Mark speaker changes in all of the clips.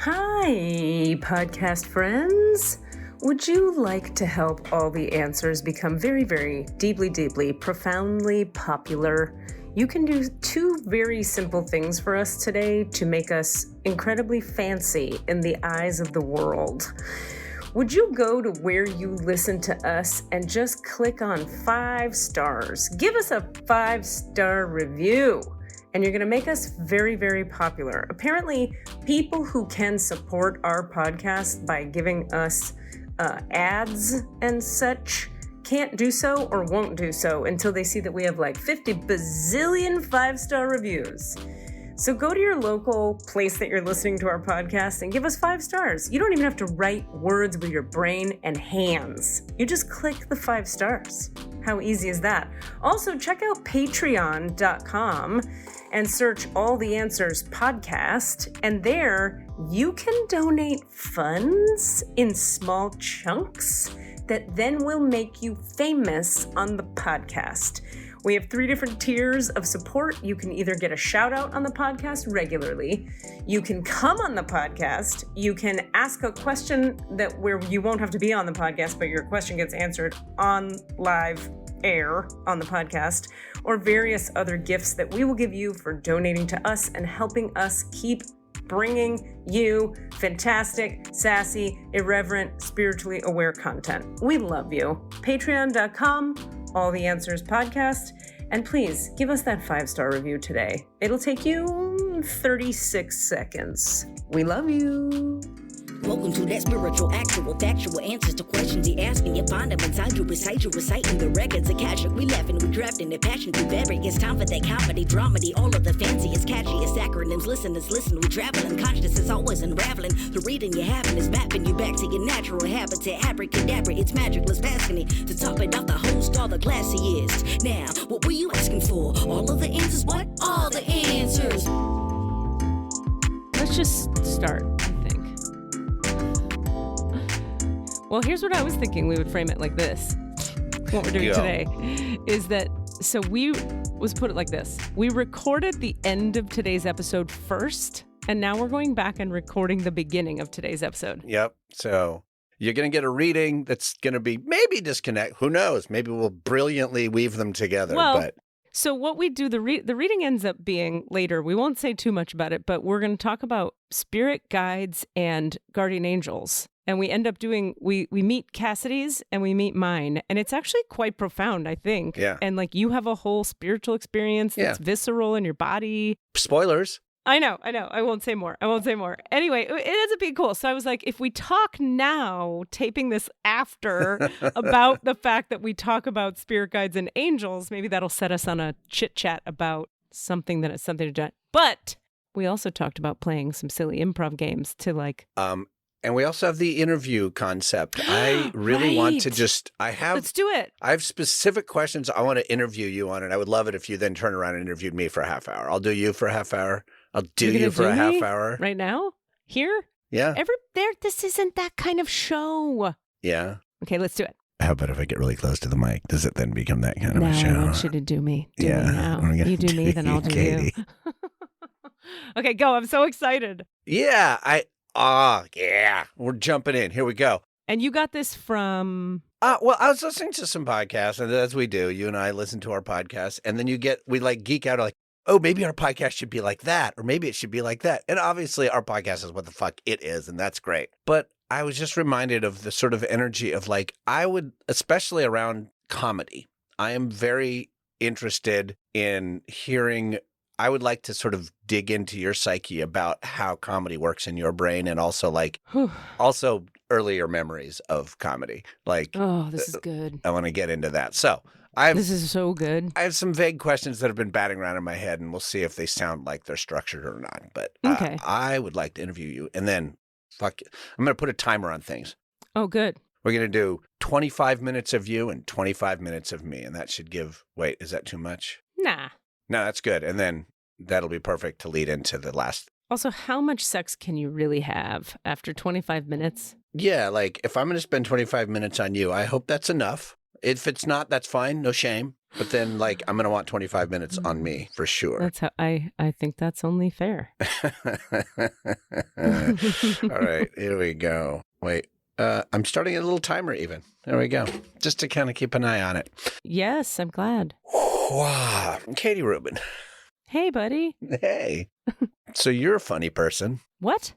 Speaker 1: Hi, podcast friends. Would you like to help all the answers become very, very deeply, profoundly popular? You can do two very simple things for us today to make us incredibly fancy in the eyes of the world. Would you go to where you listen to us and just click on 5 stars? Give us a 5-star review. And you're going to make us very, very popular. Apparently, people who can support our podcast by giving us ads and such can't do so or won't do so until they see that we have like 50 bazillion 5-star reviews. So go to your local place that you're listening to our podcast and give us 5 stars. You don't even have to write words with your brain and hands. You just click the 5 stars. How easy is that? Also, check out patreon.com and search All the Answers podcast. And there you can donate funds in small chunks that then will make you famous on the podcast. We have 3 different tiers of support. You can either get a shout out on the podcast regularly, you can come on the podcast, you can ask a question where you won't have to be on the podcast, but your question gets answered on live air on the podcast, or various other gifts that we will give you for donating to us and helping us keep bringing you fantastic, sassy, irreverent, spiritually aware content. We love you. Patreon.com, All the Answers podcast. And please give us that 5-star review today. It'll take you 36 seconds. We love you.
Speaker 2: Welcome to that spiritual, actual, factual answers to questions you ask, and you find them inside you, recite you, reciting the records of Akashic. We laughing, we drafting the passion through various time for that comedy, dramedy, all of the fanciest, catchiest acronyms. Listeners, listen, we traveling, consciousness always unraveling. The reading you're having is mapping you back to your natural habitat. Abracadabra, it's magicless, fascinating. To top it off, the host, all the classiest. Now, what were you asking for? All of the answers? What? All the answers.
Speaker 1: Let's just start. Well, here's what I was thinking. We would frame it like this. What we're doing today is that, so let's put it like this. We recorded the end of today's episode first, and now we're going back and recording the beginning of today's episode.
Speaker 3: Yep. So you're going to get a reading that's going to be maybe disconnect. Who knows? Maybe we'll brilliantly weave them together.
Speaker 1: So what we do, the reading ends up being later. We won't say too much about it, but we're going to talk about spirit guides and guardian angels. And we end up doing, we meet Cassidy's and we meet mine. And it's actually quite profound, I think.
Speaker 3: Yeah.
Speaker 1: And like you have a whole spiritual experience that's visceral in your body.
Speaker 3: Spoilers.
Speaker 1: I know. I won't say more. Anyway, it ends up being cool. So I was like, if we talk now, taping this after, about the fact that we talk about spirit guides and angels, maybe that'll set us on a chit chat about something that has something to do. But we also talked about playing some silly improv games to like...
Speaker 3: And we also have the interview concept. I really want to let's
Speaker 1: do it.
Speaker 3: I have specific questions I want to interview you on, and I would love it if you then turn around and interviewed me for a half hour. I'll do you for a half hour. I'll do you for a half hour.
Speaker 1: Right now? Here?
Speaker 3: Yeah.
Speaker 1: This isn't that kind of show.
Speaker 3: Yeah.
Speaker 1: Okay, let's do it.
Speaker 3: How about if I get really close to the mic? Does it then become that kind of a show?
Speaker 1: No, I want you to do me. Do me now. You do me, then I'll do
Speaker 3: Katie.
Speaker 1: you. Okay, go. I'm so excited.
Speaker 3: Yeah, we're jumping in. Here we go.
Speaker 1: And you got this from...
Speaker 3: Well, I was listening to some podcasts, and as we do, you and I listen to our podcasts, and then we like geek out like, oh, maybe our podcast should be like that, or maybe it should be like that. And obviously our podcast is what the fuck it is, and that's great. But I was just reminded of the sort of energy of like, I would, especially around comedy, I am very interested in hearing... I would like to sort of dig into your psyche about how comedy works in your brain, and also also earlier memories of comedy. Like,
Speaker 1: oh, this is good.
Speaker 3: I want to get into that. So
Speaker 1: this is so good.
Speaker 3: I have some vague questions that have been batting around in my head, and we'll see if they sound like they're structured or not. But
Speaker 1: okay.
Speaker 3: I would like to interview you, and then I'm going to put a timer on things.
Speaker 1: Oh, good.
Speaker 3: We're going to do 25 minutes of you and 25 minutes of me, and that should give. Wait, is that too much?
Speaker 1: Nah.
Speaker 3: No, that's good. And then that'll be perfect to lead into the last.
Speaker 1: Also, how much sex can you really have after 25 minutes?
Speaker 3: Yeah, like if I'm going to spend 25 minutes on you, I hope that's enough. If it's not, that's fine. No shame. But then, like, I'm going to want 25 minutes on me for sure.
Speaker 1: That's how I think that's only fair.
Speaker 3: All right, here we go. Wait, I'm starting a little timer even. There we go. Just to kind of keep an eye on it.
Speaker 1: Yes, I'm glad.
Speaker 3: Wow. Katie Rubin.
Speaker 1: Hey, buddy.
Speaker 3: Hey. So you're a funny person.
Speaker 1: What?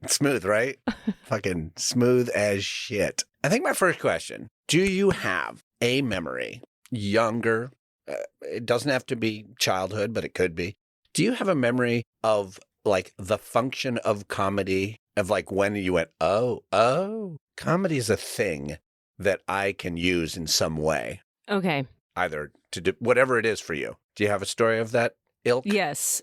Speaker 3: Smooth, right? Fucking smooth as shit. I think my first question, do you have a memory, younger, it doesn't have to be childhood, but it could be. Do you have a memory of like the function of comedy, of like when you went, oh, comedy is a thing that I can use in some way?
Speaker 1: Okay.
Speaker 3: Either to do whatever it is for you. Do you have a story of that ilk?
Speaker 1: Yes.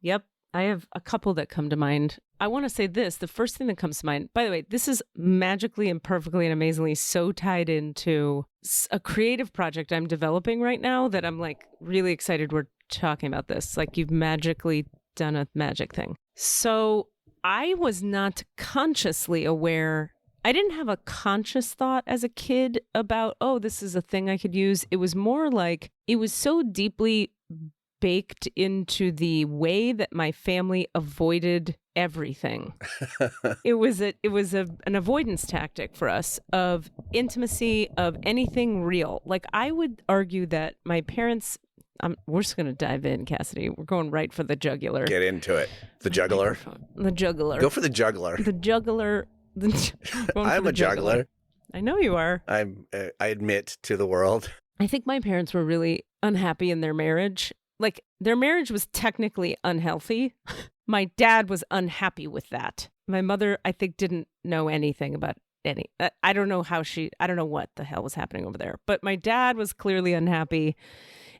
Speaker 1: Yep. I have a couple that come to mind. I want to say this. The first thing that comes to mind, by the way, this is magically and perfectly and amazingly so tied into a creative project I'm developing right now that I'm like really excited we're talking about this. Like you've magically done a magic thing. So I was not consciously aware. I didn't have a conscious thought as a kid about, oh, this is a thing I could use. It was more like it was so deeply baked into the way that my family avoided everything. It was an avoidance tactic for us of intimacy, of anything real. Like I would argue that my parents, we're just going to dive in, Cassidy. We're going right for the jugular.
Speaker 3: Get into it. The juggler.
Speaker 1: The jugular.
Speaker 3: Go for the juggler.
Speaker 1: The jugular.
Speaker 3: I'm a juggler.
Speaker 1: I know you are.
Speaker 3: I admit to the world.
Speaker 1: I think my parents were really unhappy in their marriage. Like, their marriage was technically unhealthy. My dad was unhappy with that. My mother, I think, didn't know anything about any. I don't know I don't know what the hell was happening over there. But my dad was clearly unhappy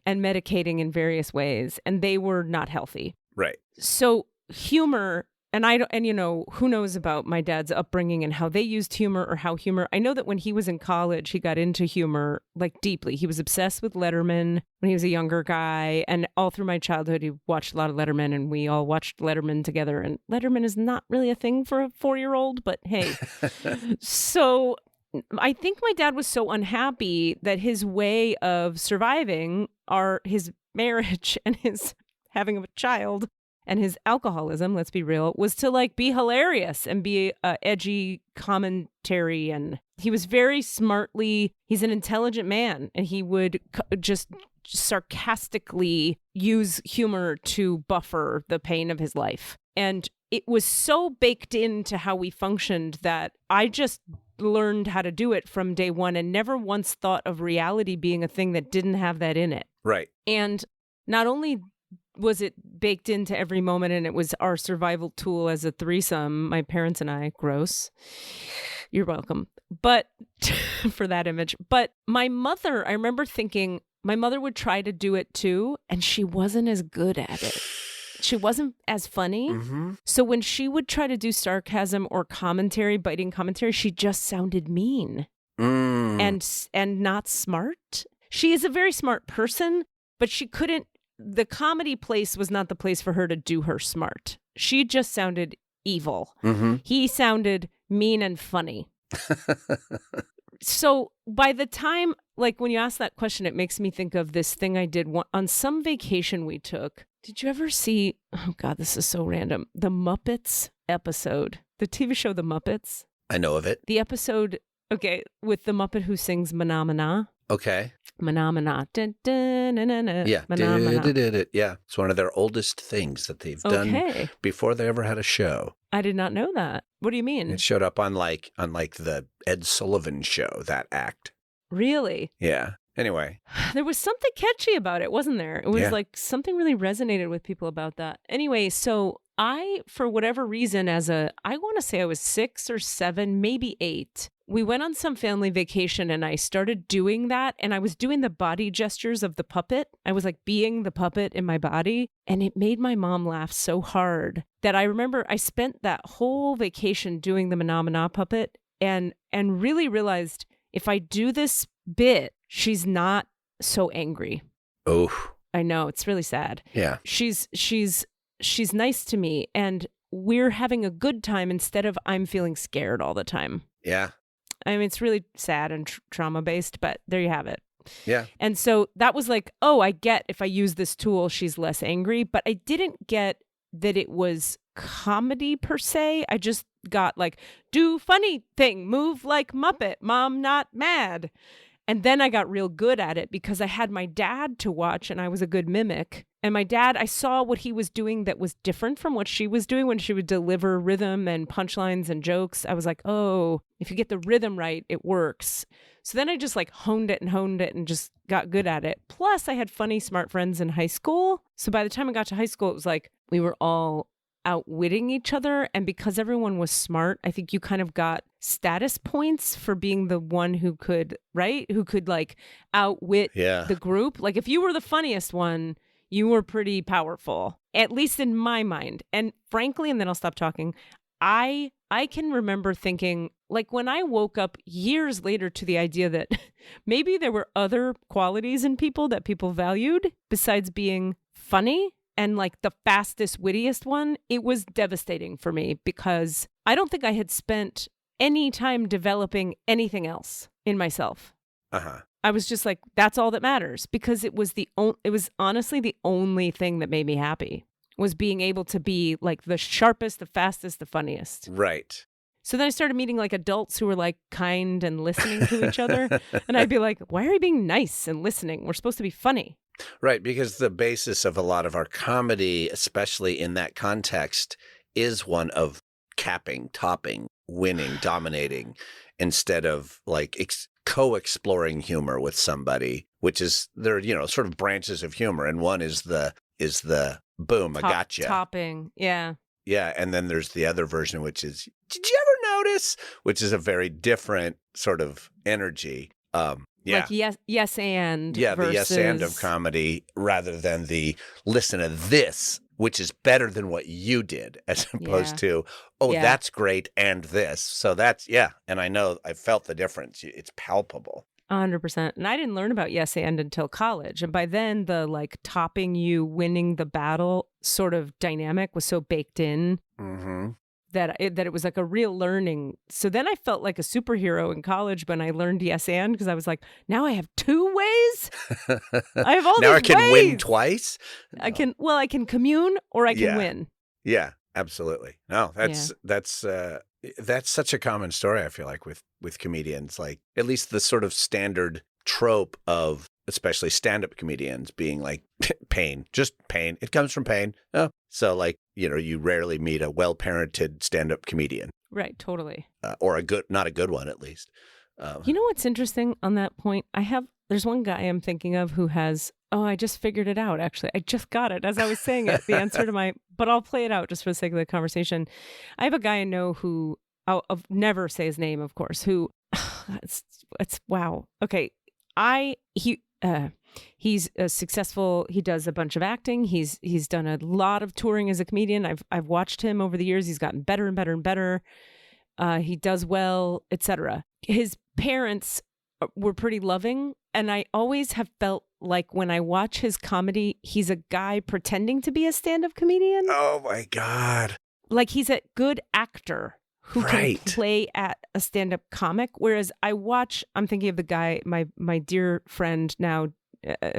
Speaker 1: and medicating in various ways, and they were not healthy.
Speaker 3: Right.
Speaker 1: So humor, and you know, who knows about my dad's upbringing and how they used humor or how humor. I know that when he was in college, he got into humor like deeply. He was obsessed with Letterman when he was a younger guy. And all through my childhood, he watched a lot of Letterman and we all watched Letterman together. And Letterman is not really a thing for a 4-year-old, but hey. So I think my dad was so unhappy that his way of surviving his marriage and his having a child and his alcoholism, let's be real, was to like be hilarious and be edgy commentary. And he was very smartly, he's an intelligent man, and he would just sarcastically use humor to buffer the pain of his life. And it was so baked into how we functioned that I just learned how to do it from day one and never once thought of reality being a thing that didn't have that in it.
Speaker 3: Right.
Speaker 1: And not only was it baked into every moment and it was our survival tool as a threesome, my parents and I, gross. You're welcome. But for that image. But my mother, I remember thinking my mother would try to do it too, and she wasn't as good at it. She wasn't as funny. Mm-hmm. So when she would try to do sarcasm or commentary, biting commentary, she just sounded mean and not smart. She is a very smart person, but she couldn't. The comedy place was not the place for her to do her smart. She just sounded evil. Mm-hmm. He sounded mean and funny. So by the time, like when you ask that question, it makes me think of this thing I did on some vacation we took. Did you ever see, oh God, this is so random, the Muppets episode, the TV show The Muppets?
Speaker 3: I know of it.
Speaker 1: The episode, okay, with the Muppet who sings Mana Mana.
Speaker 3: Okay.
Speaker 1: Mana Mana. Dun, dun, dun, dun, dun,
Speaker 3: yeah.
Speaker 1: Mana, Mana.
Speaker 3: Yeah. It's one of their oldest things that they've done before they ever had a show.
Speaker 1: I did not know that. What do you mean?
Speaker 3: It showed up on like the Ed Sullivan show, that act.
Speaker 1: Really?
Speaker 3: Yeah. Anyway.
Speaker 1: There was something catchy about it, wasn't there? It was like something really resonated with people about that. Anyway, so I, for whatever reason, I want to say I was 6 or 7, maybe 8. We went on some family vacation and I started doing that. And I was doing the body gestures of the puppet. I was like being the puppet in my body. And it made my mom laugh so hard that I remember I spent that whole vacation doing the Mana Mana puppet and really realized if I do this bit, she's not so angry.
Speaker 3: Oh,
Speaker 1: I know. It's really sad.
Speaker 3: Yeah.
Speaker 1: She's nice to me and we're having a good time instead of I'm feeling scared all the time.
Speaker 3: Yeah.
Speaker 1: I mean, it's really sad and trauma-based, but there you have it.
Speaker 3: Yeah.
Speaker 1: And so that was like, oh, I get if I use this tool, she's less angry. But I didn't get that it was comedy per se. I just got like, do funny thing, move like Muppet, mom not mad. And then I got real good at it because I had my dad to watch and I was a good mimic. And my dad, I saw what he was doing that was different from what she was doing when she would deliver rhythm and punchlines and jokes. I was like, oh, if you get the rhythm right, it works. So then I just like honed it and just got good at it. Plus, I had funny, smart friends in high school. So by the time I got to high school, it was like we were all outwitting each other. And because everyone was smart, I think you kind of got status points for being the one who could, right? Who could like outwit the group. Like if you were the funniest one, you were pretty powerful, at least in my mind. And frankly, and then I'll stop talking, I can remember thinking, like when I woke up years later to the idea that maybe there were other qualities in people that people valued besides being funny and like the fastest, wittiest one, it was devastating for me because I don't think I had spent any time developing anything else in myself. I was just like, that's all that matters because it was it was honestly the only thing that made me happy was being able to be like the sharpest, the fastest, the funniest.
Speaker 3: Right.
Speaker 1: So then I started meeting like adults who were like kind and listening to each other. And I'd be like, why are you being nice and listening? We're supposed to be funny.
Speaker 3: Right. Because the basis of a lot of our comedy, especially in that context, is one of capping, topping, winning, dominating, instead of like co-exploring humor with somebody, which is there, sort of branches of humor. And one is the boom, I gotcha.
Speaker 1: Topping. Yeah.
Speaker 3: Yeah. And then there's the other version, which is, did you ever notice? Which is a very different sort of energy. Yeah.
Speaker 1: Like yes and.
Speaker 3: Yeah,
Speaker 1: versus...
Speaker 3: the yes and of comedy rather than the listen to this, which is better than what you did, as opposed to, that's great and this. So that's, and I know I felt the difference. It's palpable.
Speaker 1: 100%. And I didn't learn about yes and until college. And by then the like topping you, winning the battle sort of dynamic was so baked in. That it was like a real learning. So then I felt like a superhero in college when I learned yes and because I was like, now I have two ways. I have all these ways.
Speaker 3: Now I can win twice.
Speaker 1: I can commune or I can win.
Speaker 3: Yeah, absolutely. No, that's such a common story. I feel like with comedians, like at least the sort of standard trope of especially stand-up comedians being like pain, just pain. It comes from pain. Oh. So like, you rarely meet a well-parented stand-up comedian.
Speaker 1: Right. Totally.
Speaker 3: Or not a good one, at least.
Speaker 1: You know what's interesting on that point? There's one guy I'm thinking of who has, I just figured it out, actually. I just got it as I was saying it, the answer to but I'll play it out just for the sake of the conversation. I have a guy I know who, I'll never say his name, of course, who, it's wow. Okay. He's successful. He does a bunch of acting. He's done a lot of touring as a comedian. I've watched him over the years. He's gotten better and better and better. He does well, etc. His parents were pretty loving, and I always have felt like when I watch his comedy, he's a guy pretending to be a stand-up comedian.
Speaker 3: Oh my God!
Speaker 1: Like he's a good actor who can play at a stand-up comic. Whereas I'm thinking of the guy, my dear friend now,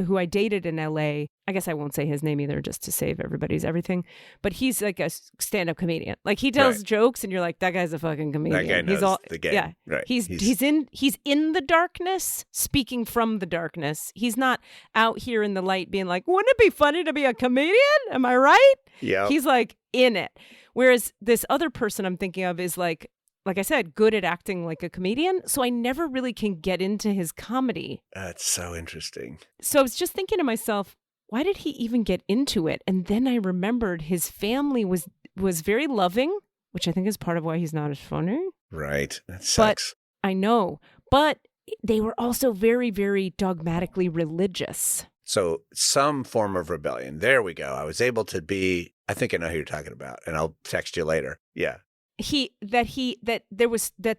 Speaker 1: who I dated in LA. I guess I won't say his name either, just to save everybody's everything. But he's like a stand-up comedian. Like he tells jokes, and you're like, that guy's a fucking comedian.
Speaker 3: That guy knows the game.
Speaker 1: Yeah,
Speaker 3: right.
Speaker 1: He's in the darkness, speaking from the darkness. He's not out here in the light, being like, wouldn't it be funny to be a comedian? Am I right? Yeah. He's like in it. Whereas this other person I'm thinking of is like I said, good at acting like a comedian. So I never really can get into his comedy.
Speaker 3: That's so interesting.
Speaker 1: So I was just thinking to myself, why did he even get into it? And then I remembered his family was very loving, which I think is part of why he's not as funny.
Speaker 3: Right. That sucks.
Speaker 1: But I know. But they were also very, very dogmatically religious.
Speaker 3: So some form of rebellion. There we go. I was able to be, I think I know who you're talking about, and I'll text you later. Yeah.
Speaker 1: That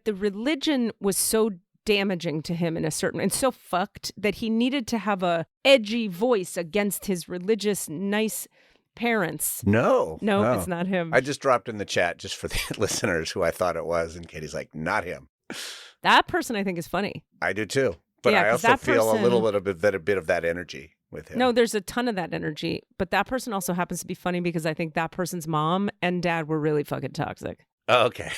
Speaker 1: the religion was so damaging to him in a certain, and so fucked that he needed to have a edgy voice against his religious, nice parents.
Speaker 3: No,
Speaker 1: it's not him.
Speaker 3: I just dropped in the chat just for the listeners who I thought it was, and Katie's like, not him.
Speaker 1: That person I think is funny.
Speaker 3: I do too. But
Speaker 1: Yeah,
Speaker 3: I
Speaker 1: 'cause
Speaker 3: also
Speaker 1: that
Speaker 3: feel a
Speaker 1: person-
Speaker 3: little bit of that energy with him.
Speaker 1: No, there's a ton of that energy. But that person also happens to be funny because I think that person's mom and dad were really fucking toxic.
Speaker 3: Oh, okay.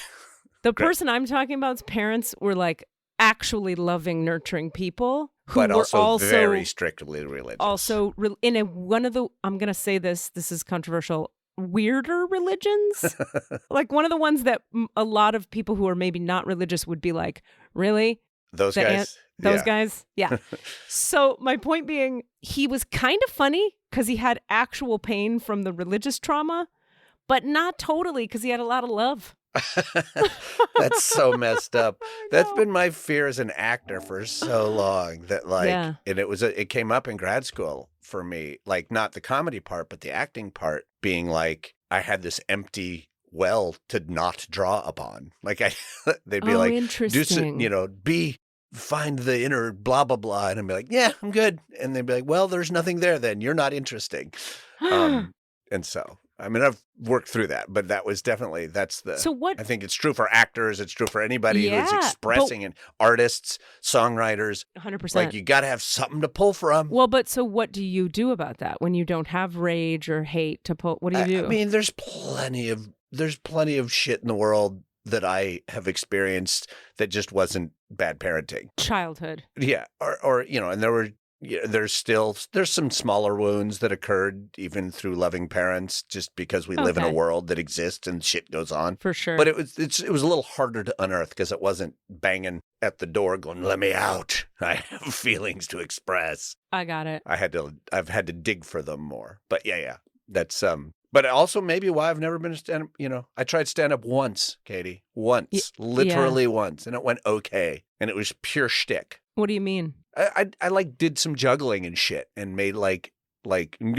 Speaker 1: The
Speaker 3: Great.
Speaker 1: person I'm talking about's parents were like actually loving, nurturing people who
Speaker 3: But
Speaker 1: were
Speaker 3: also very strictly religious.
Speaker 1: Also, in one of the, I'm going to say this is controversial, weirder religions. Like one of the ones that a lot of people who are maybe not religious would be like, really?
Speaker 3: Those
Speaker 1: The
Speaker 3: guys?
Speaker 1: Those
Speaker 3: Yeah.
Speaker 1: guys? Yeah. So my point being, he was kind of funny because he had actual pain from the religious trauma, but not totally because he had a lot of love.
Speaker 3: That's so messed up. That's been my fear as an actor for so long that like,
Speaker 1: Yeah.
Speaker 3: and it came up in grad school for me, like not the comedy part, but the acting part being like, I had this empty well to not draw upon. Like they'd be like,
Speaker 1: interesting.
Speaker 3: find the inner blah, blah, blah. And I'd be like, yeah, I'm good. And they'd be like, well, there's nothing there then. You're not interesting. And so, I mean, I've worked through that, but that was definitely,
Speaker 1: So what?
Speaker 3: I think it's true for actors. It's true for anybody who's
Speaker 1: Yeah,
Speaker 3: expressing, and artists, songwriters.
Speaker 1: 100%.
Speaker 3: Like you got to have something to pull from.
Speaker 1: Well, but so what do you do about that when you don't have rage or hate to pull? What do you do?
Speaker 3: I mean, there's plenty of shit in the world that I have experienced that just wasn't bad parenting.
Speaker 1: Childhood.
Speaker 3: Yeah, or and there's some smaller wounds that occurred even through loving parents, just because we live in a
Speaker 1: Okay.
Speaker 3: world that exists and shit goes on.
Speaker 1: For sure.
Speaker 3: But it was a little harder to unearth because it wasn't banging at the door going, "Let me out. I have feelings to express."
Speaker 1: I got it.
Speaker 3: I've had to dig for them more. But yeah. That's but also maybe why I've never been a stand up, I tried stand up once, Katie. Once. Literally once. And it went okay. And it was pure shtick.
Speaker 1: What do you mean?
Speaker 3: I like did some juggling and shit and made like I'm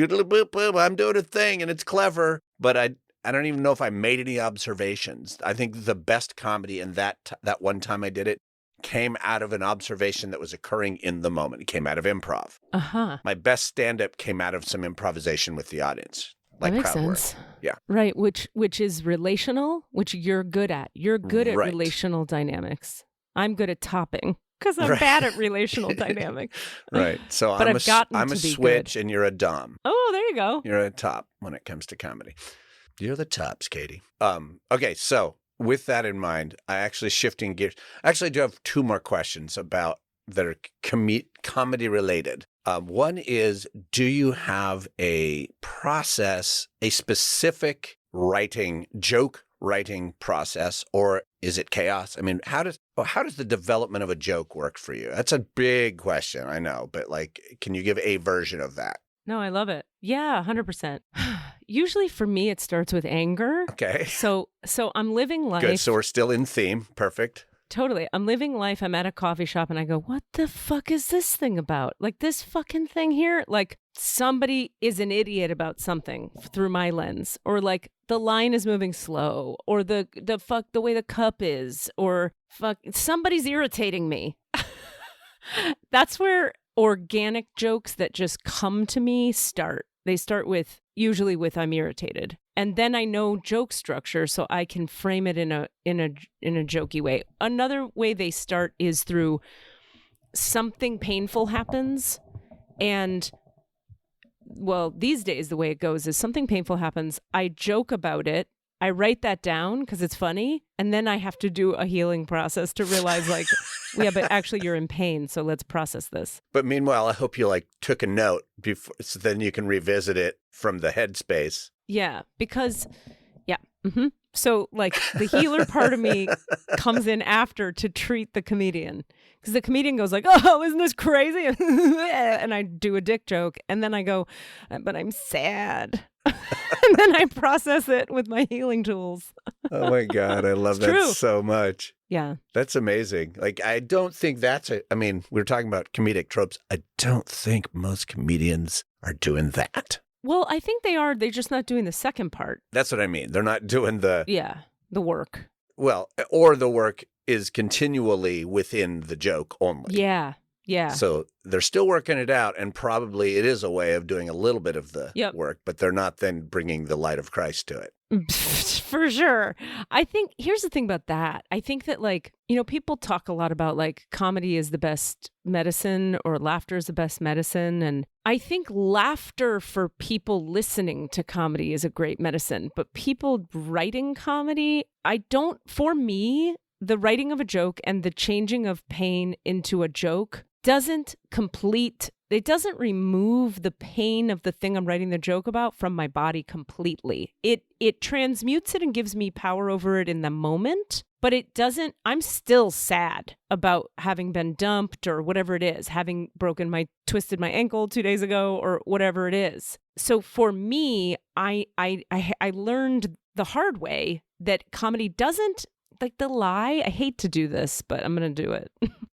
Speaker 3: doing a thing and it's clever, but I don't even know if I made any observations. I think the best comedy in that one time I did it came out of an observation that was occurring in the moment. It came out of improv.
Speaker 1: Uh-huh.
Speaker 3: My best stand-up came out of some improvisation with the audience, like
Speaker 1: that makes
Speaker 3: crowd work.
Speaker 1: sense.
Speaker 3: Yeah.
Speaker 1: Right, which is relational, which you're good at. You're good at
Speaker 3: Right.
Speaker 1: relational dynamics. I'm good at topping because I'm
Speaker 3: Right.
Speaker 1: bad at relational dynamics.
Speaker 3: Right. So
Speaker 1: But
Speaker 3: I'm
Speaker 1: I've gotten
Speaker 3: I'm
Speaker 1: to
Speaker 3: a
Speaker 1: be
Speaker 3: switch
Speaker 1: good.
Speaker 3: and you're a dom.
Speaker 1: Oh, there you go.
Speaker 3: You're a top when it comes to comedy. You're the tops, Katie. Okay, so with that in mind, I actually shifting gears. Actually, I do have two more questions that are comedy related. One is, do you have a process, a specific joke writing process, or is it chaos? I mean, how does the development of a joke work for you? That's a big question, I know, but like, can you give a version of that?
Speaker 1: No, I love it. Yeah, 100%. Usually for me, it starts with anger.
Speaker 3: Okay.
Speaker 1: So I'm living life.
Speaker 3: Good. So we're still in theme. Perfect.
Speaker 1: Totally. I'm living life. I'm at a coffee shop and I go, what the fuck is this thing about? Like this fucking thing here? Like somebody is an idiot about something through my lens, or like the line is moving slow, or the way the cup is, or somebody's irritating me. That's where organic jokes that just come to me start. They start usually with I'm irritated. And then I know joke structure, so I can frame it in a jokey way. Another way they start is through something painful happens, and well, these days the way it goes is something painful happens. I joke about it. I write that down because it's funny, and then I have to do a healing process to realize, like, yeah, but actually you're in pain, so let's process this.
Speaker 3: But meanwhile, I hope you took a note before, so then you can revisit it from the headspace.
Speaker 1: Yeah, because, yeah. Mm-hmm. So, like, the healer part of me comes in after to treat the comedian. Because the comedian goes like, oh, isn't this crazy? And I do a dick joke. And then I go, but I'm sad. And then I process it with my healing tools.
Speaker 3: Oh, my God. I love that
Speaker 1: true.
Speaker 3: so much.
Speaker 1: Yeah.
Speaker 3: That's amazing. Like, I don't think I mean, we were talking about comedic tropes. I don't think most comedians are doing that.
Speaker 1: Well, I think they are. They're just not doing the second part.
Speaker 3: That's what I mean. They're not doing the
Speaker 1: work.
Speaker 3: Well, or the work is continually within the joke only.
Speaker 1: Yeah. Yeah.
Speaker 3: So they're still working it out, and probably it is a way of doing a little bit of the work, but they're not then bringing the light of Christ to it.
Speaker 1: For sure. I think here's the thing about that. I think that people talk a lot about comedy is the best medicine or laughter is the best medicine. And I think laughter for people listening to comedy is a great medicine. But people writing comedy, for me, the writing of a joke and the changing of pain into a joke doesn't remove the pain of the thing I'm writing the joke about from my body completely. It transmutes it and gives me power over it in the moment, but I'm still sad about having been dumped or whatever it is, having twisted my ankle 2 days ago or whatever it is. So for me, I learned the hard way that comedy doesn't, the lie, I hate to do this, but I'm going to do it.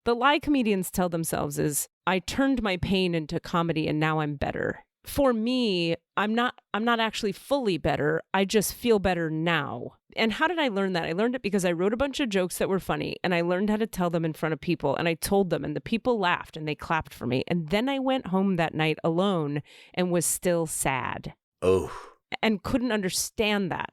Speaker 1: The lie comedians tell themselves is, I turned my pain into comedy and now I'm better. For me, I'm not actually fully better. I just feel better now. And how did I learn that? I learned it because I wrote a bunch of jokes that were funny and I learned how to tell them in front of people and I told them and the people laughed and they clapped for me. And then I went home that night alone and was still sad.
Speaker 3: Oh.
Speaker 1: And couldn't understand that.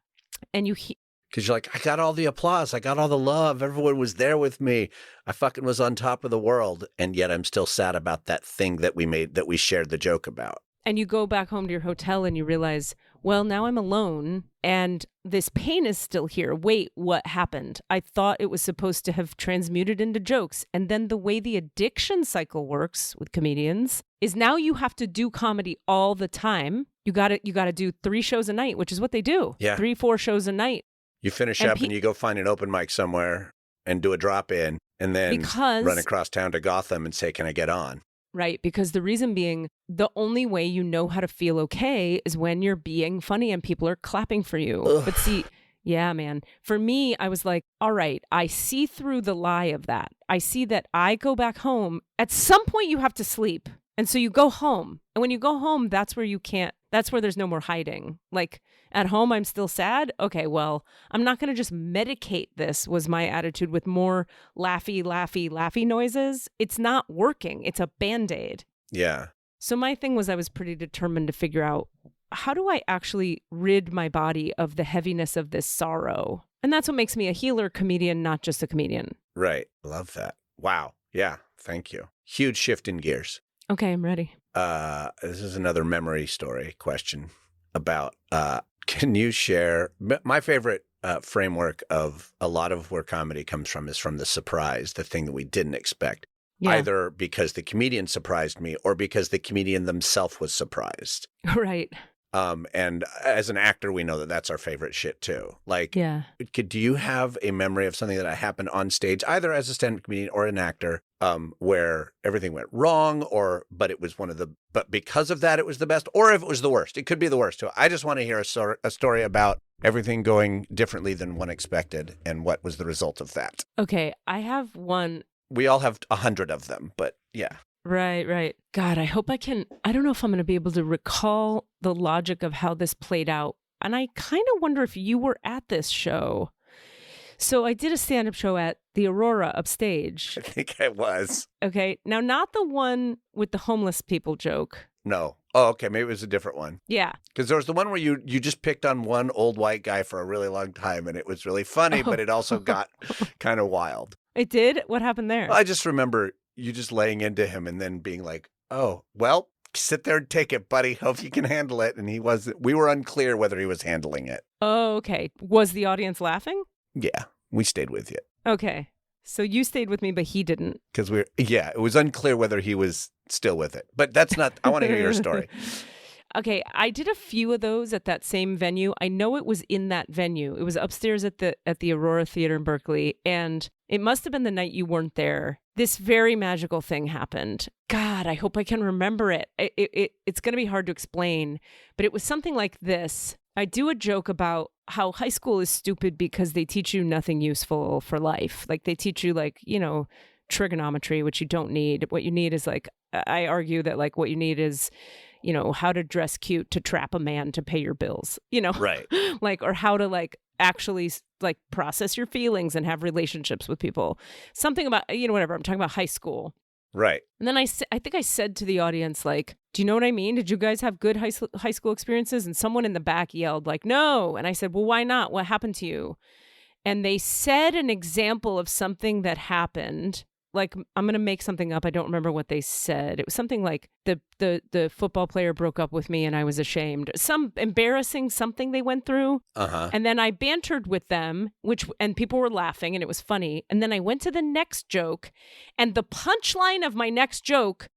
Speaker 1: And
Speaker 3: because you're like, I got all the applause. I got all the love. Everyone was there with me. I fucking was on top of the world. And yet I'm still sad about that thing that we shared the joke about.
Speaker 1: And you go back home to your hotel and you realize, well, now I'm alone and this pain is still here. Wait, what happened? I thought it was supposed to have transmuted into jokes. And then the way the addiction cycle works with comedians is now you have to do comedy all the time. You got to do 3 shows a night, which is what they do.
Speaker 3: Yeah.
Speaker 1: 3-4 shows a night.
Speaker 3: You finish up and you go find an open mic somewhere and do a drop in and then run across town to Gotham and say, can I get on?
Speaker 1: Right. Because the reason being, the only way you know how to feel okay is when you're being funny and people are clapping for you. Ugh. But see, yeah, man, for me, I was like, all right, I see through the lie of that. I see that I go back home. At some point you have to sleep. And so you go home. And when you go home, that's where there's no more hiding. Like at home, I'm still sad. Okay, well, I'm not going to just medicate this, was my attitude, with more laughy noises. It's not working. It's a Band-Aid.
Speaker 3: Yeah.
Speaker 1: So my thing was I was pretty determined to figure out, how do I actually rid my body of the heaviness of this sorrow? And that's what makes me a healer comedian, not just a comedian.
Speaker 3: Right. Love that. Wow. Yeah. Thank you. Huge shift in gears.
Speaker 1: Okay, I'm ready.
Speaker 3: This is another memory story question about, can you share, my favorite framework of a lot of where comedy comes from is from the surprise, the thing that we didn't expect, either because the comedian surprised me or because the comedian themselves was surprised.
Speaker 1: Right.
Speaker 3: And as an actor, we know that that's our favorite shit too. Like, do you have a memory of something that happened on stage, either as a stand-up comedian or an actor, where everything went wrong, but because of that, it was the best, or if it was the worst? It could be the worst too. I just want to hear a story about everything going differently than one expected and what was the result of that.
Speaker 1: Okay, I have one.
Speaker 3: We all have 100 of them, but yeah.
Speaker 1: Right. God, I hope I don't know if I'm going to be able to recall the logic of how this played out. And I kind of wonder if you were at this show. So I did a stand-up show at the Aurora upstage.
Speaker 3: I think I was.
Speaker 1: Okay. Now, not the one with the homeless people joke.
Speaker 3: No. Oh, okay. Maybe it was a different one.
Speaker 1: Yeah.
Speaker 3: Because there was the one where you just picked on one old white guy for a really long time, and it was really funny, but it also got kind of wild.
Speaker 1: It did? What happened there?
Speaker 3: I just remember you just laying into him and then being like, oh, well, sit there and take it, buddy. Hope you can handle it. And we were unclear whether he was handling it.
Speaker 1: Oh, okay. Was the audience laughing?
Speaker 3: Yeah, we stayed with you.
Speaker 1: Okay. So you stayed with me, but he didn't.
Speaker 3: Because it was unclear whether he was still with it. But that's not, I want to hear your story.
Speaker 1: Okay, I did a few of those at that same venue. I know it was in that venue. It was upstairs at the Aurora Theater in Berkeley, and it must have been the night you weren't there. This very magical thing happened. God, I hope I can remember it. It's going to be hard to explain, but it was something like this. I do a joke about how high school is stupid because they teach you nothing useful for life. Like they teach you trigonometry, which you don't need. What you need is I argue that what you need is, how to dress cute to trap a man to pay your bills,
Speaker 3: Right.
Speaker 1: or how to actually process your feelings and have relationships with people. Something about, whatever. I'm talking about high school.
Speaker 3: Right.
Speaker 1: And then I think I said to the audience, like, do you know what I mean? Did you guys have good high school experiences? And someone in the back yelled, like, no. And I said, well, why not? What happened to you? And they said an example of something that happened. Like, I'm going to make something up. I don't remember what they said. It was something like the football player broke up with me and I was ashamed. Some embarrassing something they went through.
Speaker 3: Uh-huh.
Speaker 1: And then I bantered with them, and people were laughing and it was funny. And then I went to the next joke, and the punchline of my next joke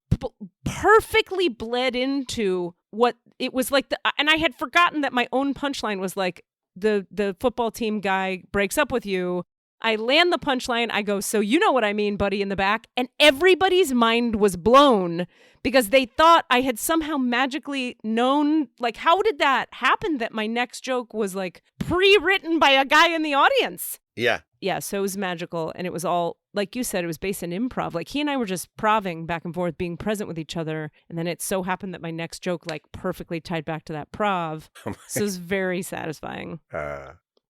Speaker 1: perfectly bled into what it was like. And I had forgotten that my own punchline was like, the football team guy breaks up with you. I land the punchline. I go, so you know what I mean, buddy, in the back. And everybody's mind was blown because they thought I had somehow magically known, like, how did that happen that my next joke was like pre-written by a guy in the audience?
Speaker 3: Yeah.
Speaker 1: Yeah, so it was magical. And it was all, like you said, it was based in improv. Like he and I were just proving back and forth, being present with each other. And then it so happened that my next joke like perfectly tied back to that prov. So it was very satisfying.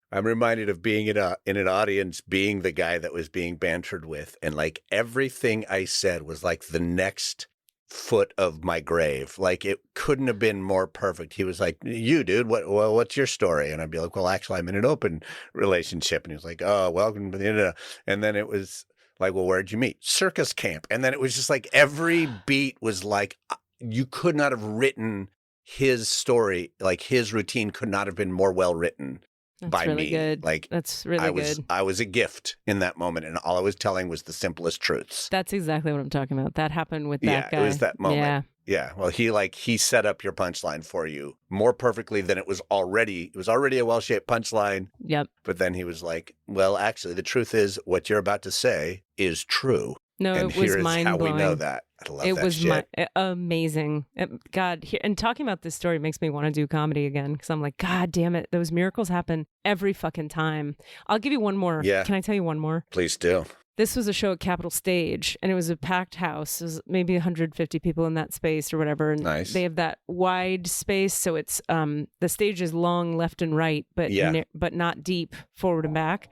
Speaker 3: I'm reminded of being in an audience, being the guy that was being bantered with. And like everything I said was like the next foot of my grave. Like it couldn't have been more perfect. He was like, you dude, what's your story? And I'd be like, well, actually I'm in an open relationship. And he was like, oh, welcome to the internet. And then it was like, well, where'd you meet? Circus camp. And then it was just like every beat was like, you could not have written his story. Like his routine could not have been more well written.
Speaker 1: That's
Speaker 3: by
Speaker 1: really
Speaker 3: me.
Speaker 1: good.
Speaker 3: Like
Speaker 1: that's really good.
Speaker 3: I was a gift in that moment, and all I was telling was the simplest truths.
Speaker 1: That's exactly what I'm talking about. That happened with that guy.
Speaker 3: Yeah, it was that moment.
Speaker 1: Yeah.
Speaker 3: Yeah. Well, he set up your punchline for you more perfectly than it was already. It was already a well-shaped punchline.
Speaker 1: Yep.
Speaker 3: But then he was like, well, actually, the truth is what you're about to say is true.
Speaker 1: No,
Speaker 3: and
Speaker 1: it was
Speaker 3: here is
Speaker 1: mind
Speaker 3: how
Speaker 1: blowing.
Speaker 3: we know that. I love
Speaker 1: it
Speaker 3: that
Speaker 1: was
Speaker 3: shit.
Speaker 1: Amazing. God, and talking about this story makes me want to do comedy again because I'm like, God damn it, those miracles happen every fucking time. I'll give you one more.
Speaker 3: Yeah.
Speaker 1: Can I tell you one more?
Speaker 3: Please do.
Speaker 1: This was a show at Capitol Stage, and it was a packed house. It was maybe 150 people in that space or whatever. And
Speaker 3: Nice.
Speaker 1: They have that wide space, so it's the stage is long left and right, but but not deep forward and back.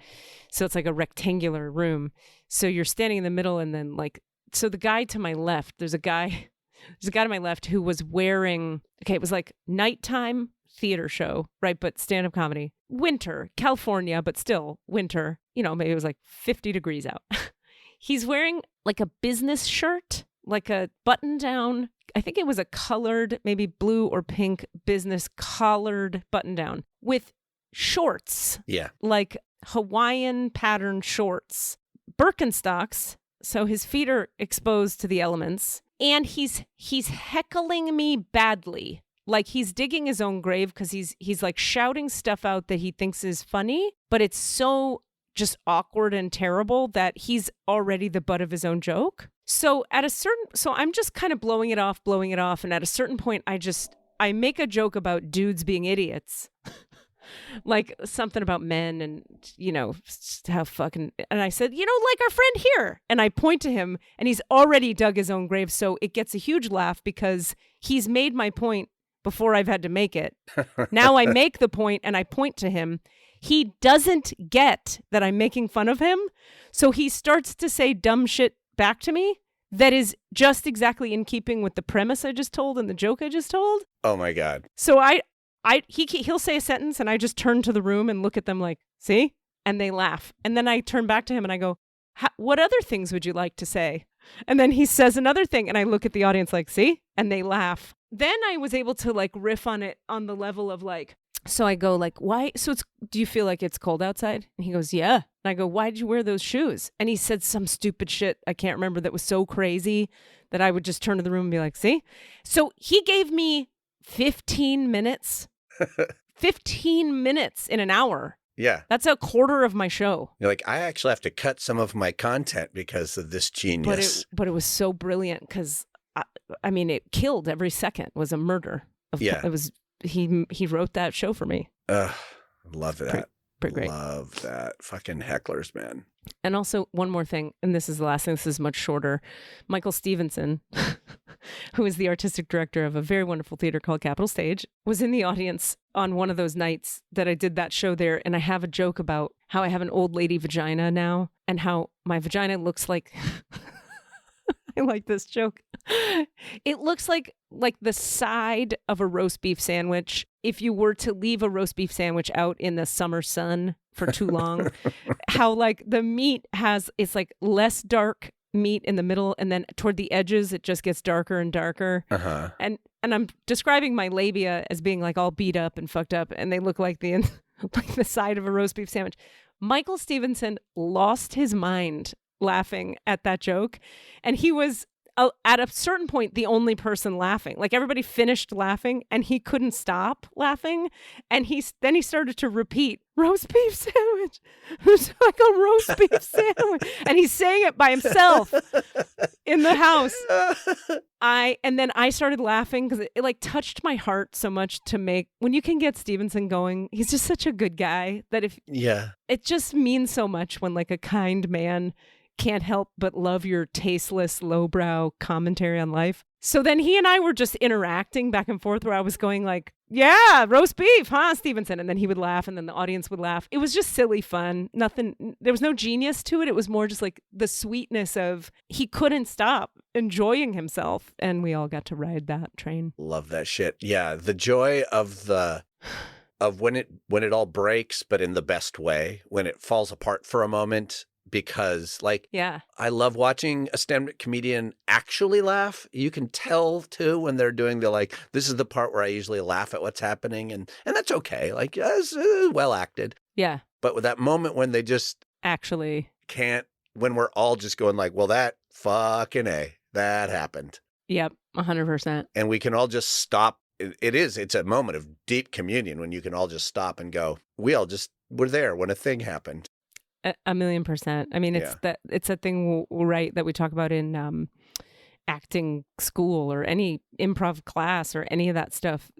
Speaker 1: So it's like a rectangular room. So you're standing in the middle, and then like, so the guy to my left, there's a guy to my left who was wearing, it was like nighttime theater show, right? But stand-up comedy, winter, California, but still winter, maybe it was like 50 degrees out. He's wearing like a business shirt, like a button down. I think it was a colored, maybe blue or pink business collared button down with shorts.
Speaker 3: Yeah.
Speaker 1: Like Hawaiian pattern shorts, Birkenstocks, so his feet are exposed to the elements, and he's heckling me badly. Like he's digging his own grave because he's like shouting stuff out that he thinks is funny, but it's so just awkward and terrible that he's already the butt of his own joke. So I'm just kind of blowing it off, and at a certain point I make a joke about dudes being idiots. Like something about men and, how fucking, and I said, like our friend here. And I point to him and he's already dug his own grave. So it gets a huge laugh because he's made my point before I've had to make it. Now I make the point and I point to him. He doesn't get that I'm making fun of him. So he starts to say dumb shit back to me that is just exactly in keeping with the premise I just told and the joke I just told.
Speaker 3: Oh my God.
Speaker 1: So he'll say a sentence and I just turn to the room and look at them like, see? And they laugh. And then I turn back to him and I go, what other things would you like to say? And then he says another thing and I look at the audience like, see? And they laugh. Then I was able to like riff on it on the level of like, so I go like, why? So do you feel like it's cold outside? And he goes, yeah. And I go, why did you wear those shoes? And he said some stupid shit I can't remember that was so crazy that I would just turn to the room and be like, see? So he gave me 15 minutes. 15 minutes in an hour.
Speaker 3: Yeah.
Speaker 1: That's a quarter of my show.
Speaker 3: You're like, I actually have to cut some of my content because of this genius.
Speaker 1: But it was so brilliant because, I mean, it killed every second. Was a murder.
Speaker 3: Yeah.
Speaker 1: It was, he wrote that show for me.
Speaker 3: Love that.
Speaker 1: Pretty great.
Speaker 3: Love that. Fucking hecklers, man.
Speaker 1: And also one more thing, and this is the last thing, this is much shorter. Michael Stevenson, who is the artistic director of a very wonderful theater called Capitol Stage, was in the audience on one of those nights that I did that show there. And I have a joke about how I have an old lady vagina now and how my vagina looks like I like this joke. It looks like the side of a roast beef sandwich. If you were to leave a roast beef sandwich out in the summer sun for too long, how like the meat it's like less dark meat in the middle, and then toward the edges it just gets darker and darker.
Speaker 3: Uh-huh.
Speaker 1: And I'm describing my labia as being like all beat up and fucked up, and they look like like the side of a roast beef sandwich. Michael Stevenson lost his mind laughing at that joke, and he was at a certain point the only person laughing. Like everybody finished laughing and he couldn't stop laughing, and then he started to repeat roast beef sandwich. It's like a roast beef sandwich, and he's saying it by himself in the house. And then I started laughing because it like touched my heart so much when you can get Stevenson going. He's just such a good guy that it just means so much when like a kind man can't help but love your tasteless, lowbrow commentary on life. So then he and I were just interacting back and forth where I was going like, yeah, roast beef, huh, Stevenson? And then he would laugh and then the audience would laugh. It was just silly fun. Nothing, there was no genius to it. It was more just like the sweetness of he couldn't stop enjoying himself. And we all got to ride that train.
Speaker 3: Love that shit. Yeah. The joy of when it all breaks, but in the best way, when it falls apart for a moment. Because, I love watching a stand-up comedian actually laugh. You can tell, too, when they're doing this is the part where I usually laugh at what's happening. And that's okay. Like, it's well acted.
Speaker 1: Yeah.
Speaker 3: But with that moment when they just
Speaker 1: actually
Speaker 3: can't, when we're all just going like, well, that fucking A, that happened.
Speaker 1: Yep, 100%.
Speaker 3: And we can all just stop. It's a moment of deep communion when you can all just stop and go, we're there when a thing happened.
Speaker 1: 1,000,000%. I mean, it's a thing, right, that we talk about in acting school or any improv class or any of that stuff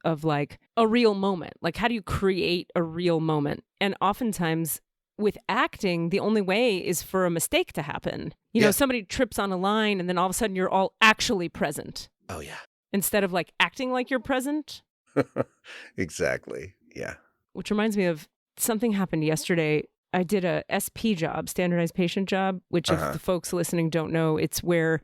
Speaker 1: of like a real moment. Like, how do you create a real moment? And oftentimes with acting, the only way is for a mistake to happen. You know, somebody trips on a line and then all of a sudden you're all actually present.
Speaker 3: Oh, yeah.
Speaker 1: Instead of like acting like you're present.
Speaker 3: Exactly. Yeah.
Speaker 1: Which reminds me of something happened yesterday. I did a SP job, standardized patient job, which if the folks listening don't know, it's where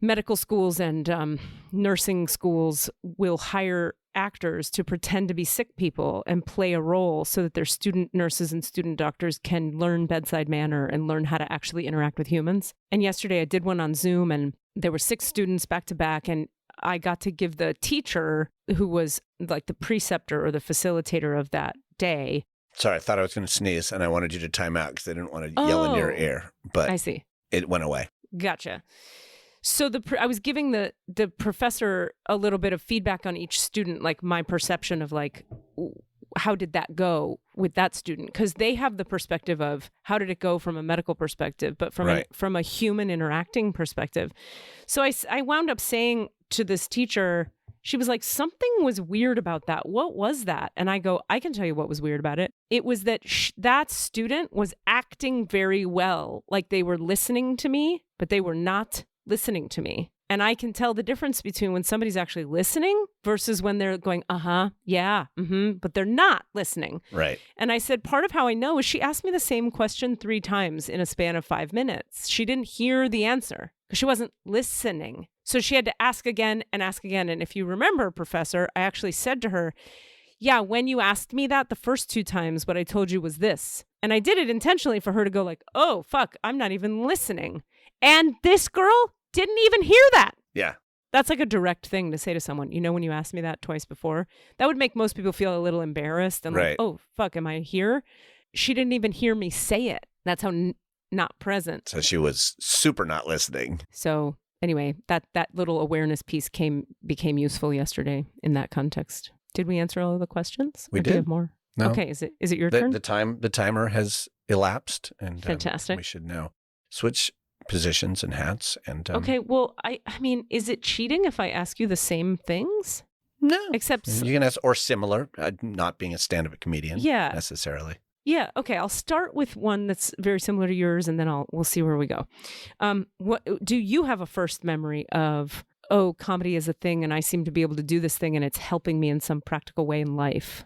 Speaker 1: medical schools and nursing schools will hire actors to pretend to be sick people and play a role so that their student nurses and student doctors can learn bedside manner and learn how to actually interact with humans. And yesterday I did one on Zoom and there were 6 students back to back, and I got to give the teacher, who was like the preceptor or the facilitator of that day.
Speaker 3: Sorry, I thought I was going to sneeze, and I wanted you to time out because I didn't want to yell in your ear. But
Speaker 1: I see.
Speaker 3: It went away.
Speaker 1: Gotcha. So I was giving the professor a little bit of feedback on each student, like my perception of like, how did that go with that student? Because they have the perspective of how did it go from a medical perspective, but from a human interacting perspective. So I wound up saying to this teacher, she was like, something was weird about that. What was that? And I go, I can tell you what was weird about it. It was that that student was acting very well, like they were listening to me, but they were not listening to me. And I can tell the difference between when somebody's actually listening versus when they're going, yeah, but they're not listening.
Speaker 3: Right.
Speaker 1: And I said, part of how I know is she asked me the same question 3 times in a span of 5 minutes. She didn't hear the answer because she wasn't listening. So she had to ask again and ask again. And if you remember, Professor, I actually said to her, yeah, when you asked me that the first 2 times, what I told you was this. And I did it intentionally for her to go like, oh, fuck, I'm not even listening. And this girl didn't even hear that.
Speaker 3: Yeah.
Speaker 1: That's like a direct thing to say to someone. You know, when you asked me that twice before, that would make most people feel a little embarrassed and like, oh, fuck, am I here? She didn't even hear me say it. That's how not present.
Speaker 3: So she was super not listening.
Speaker 1: So anyway, that little awareness piece became useful yesterday in that context. Did we answer all of the questions?
Speaker 3: We did.
Speaker 1: Do you have more?
Speaker 3: No.
Speaker 1: Okay. Is it your turn?
Speaker 3: The timer has elapsed, and
Speaker 1: fantastic.
Speaker 3: We should now switch positions and hats. And
Speaker 1: okay. Well, I mean, is it cheating if I ask you the same things?
Speaker 3: No.
Speaker 1: Except
Speaker 3: you can ask, or similar, not being a stand-up comedian.
Speaker 1: Yeah.
Speaker 3: Necessarily.
Speaker 1: Yeah. Okay. I'll start with one that's very similar to yours, and then we'll see where we go. What do you have a first memory of? Oh, comedy is a thing, and I seem to be able to do this thing, and it's helping me in some practical way in life.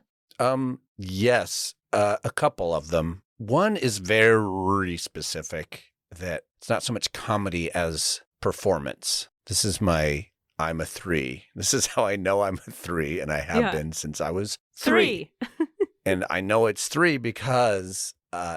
Speaker 3: Yes, a couple of them. One is very specific. That it's not so much comedy as performance. This is I'm a 3. This is how I know I'm a 3, and I have been since I was 3. And I know it's 3 because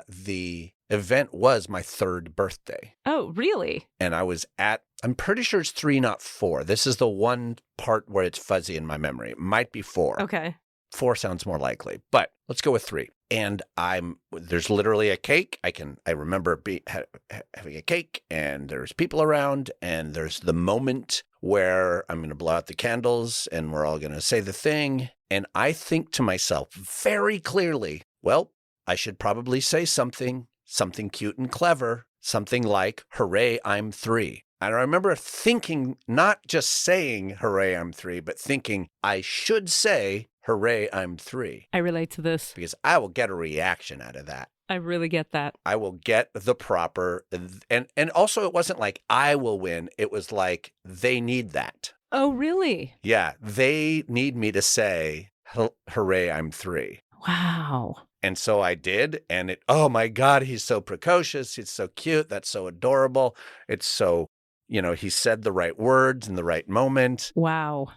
Speaker 3: the event was my 3rd birthday.
Speaker 1: Oh, really?
Speaker 3: And I'm pretty sure it's 3, not 4. This is the one part where it's fuzzy in my memory. It might be 4.
Speaker 1: Okay.
Speaker 3: 4 sounds more likely, but let's go with 3. And there's literally a cake. I remember having a cake, and there's people around, and there's the moment where I'm going to blow out the candles and we're all going to say the thing. And I think to myself very clearly, well, I should probably say something cute and clever, something like, hooray, I'm 3. And I remember thinking, not just saying, hooray, I'm 3, but thinking I should say, hooray, I'm 3.
Speaker 1: I relate to this.
Speaker 3: Because I will get a reaction out of that.
Speaker 1: I really get that.
Speaker 3: I will get the proper, and also it wasn't like I will win. It was like they need that.
Speaker 1: Oh, really?
Speaker 3: Yeah, they need me to say, hooray, I'm 3.
Speaker 1: Wow.
Speaker 3: And so I did, and oh my God, he's so precocious. He's so cute. That's so adorable. It's so, he said the right words in the right moment.
Speaker 1: Wow.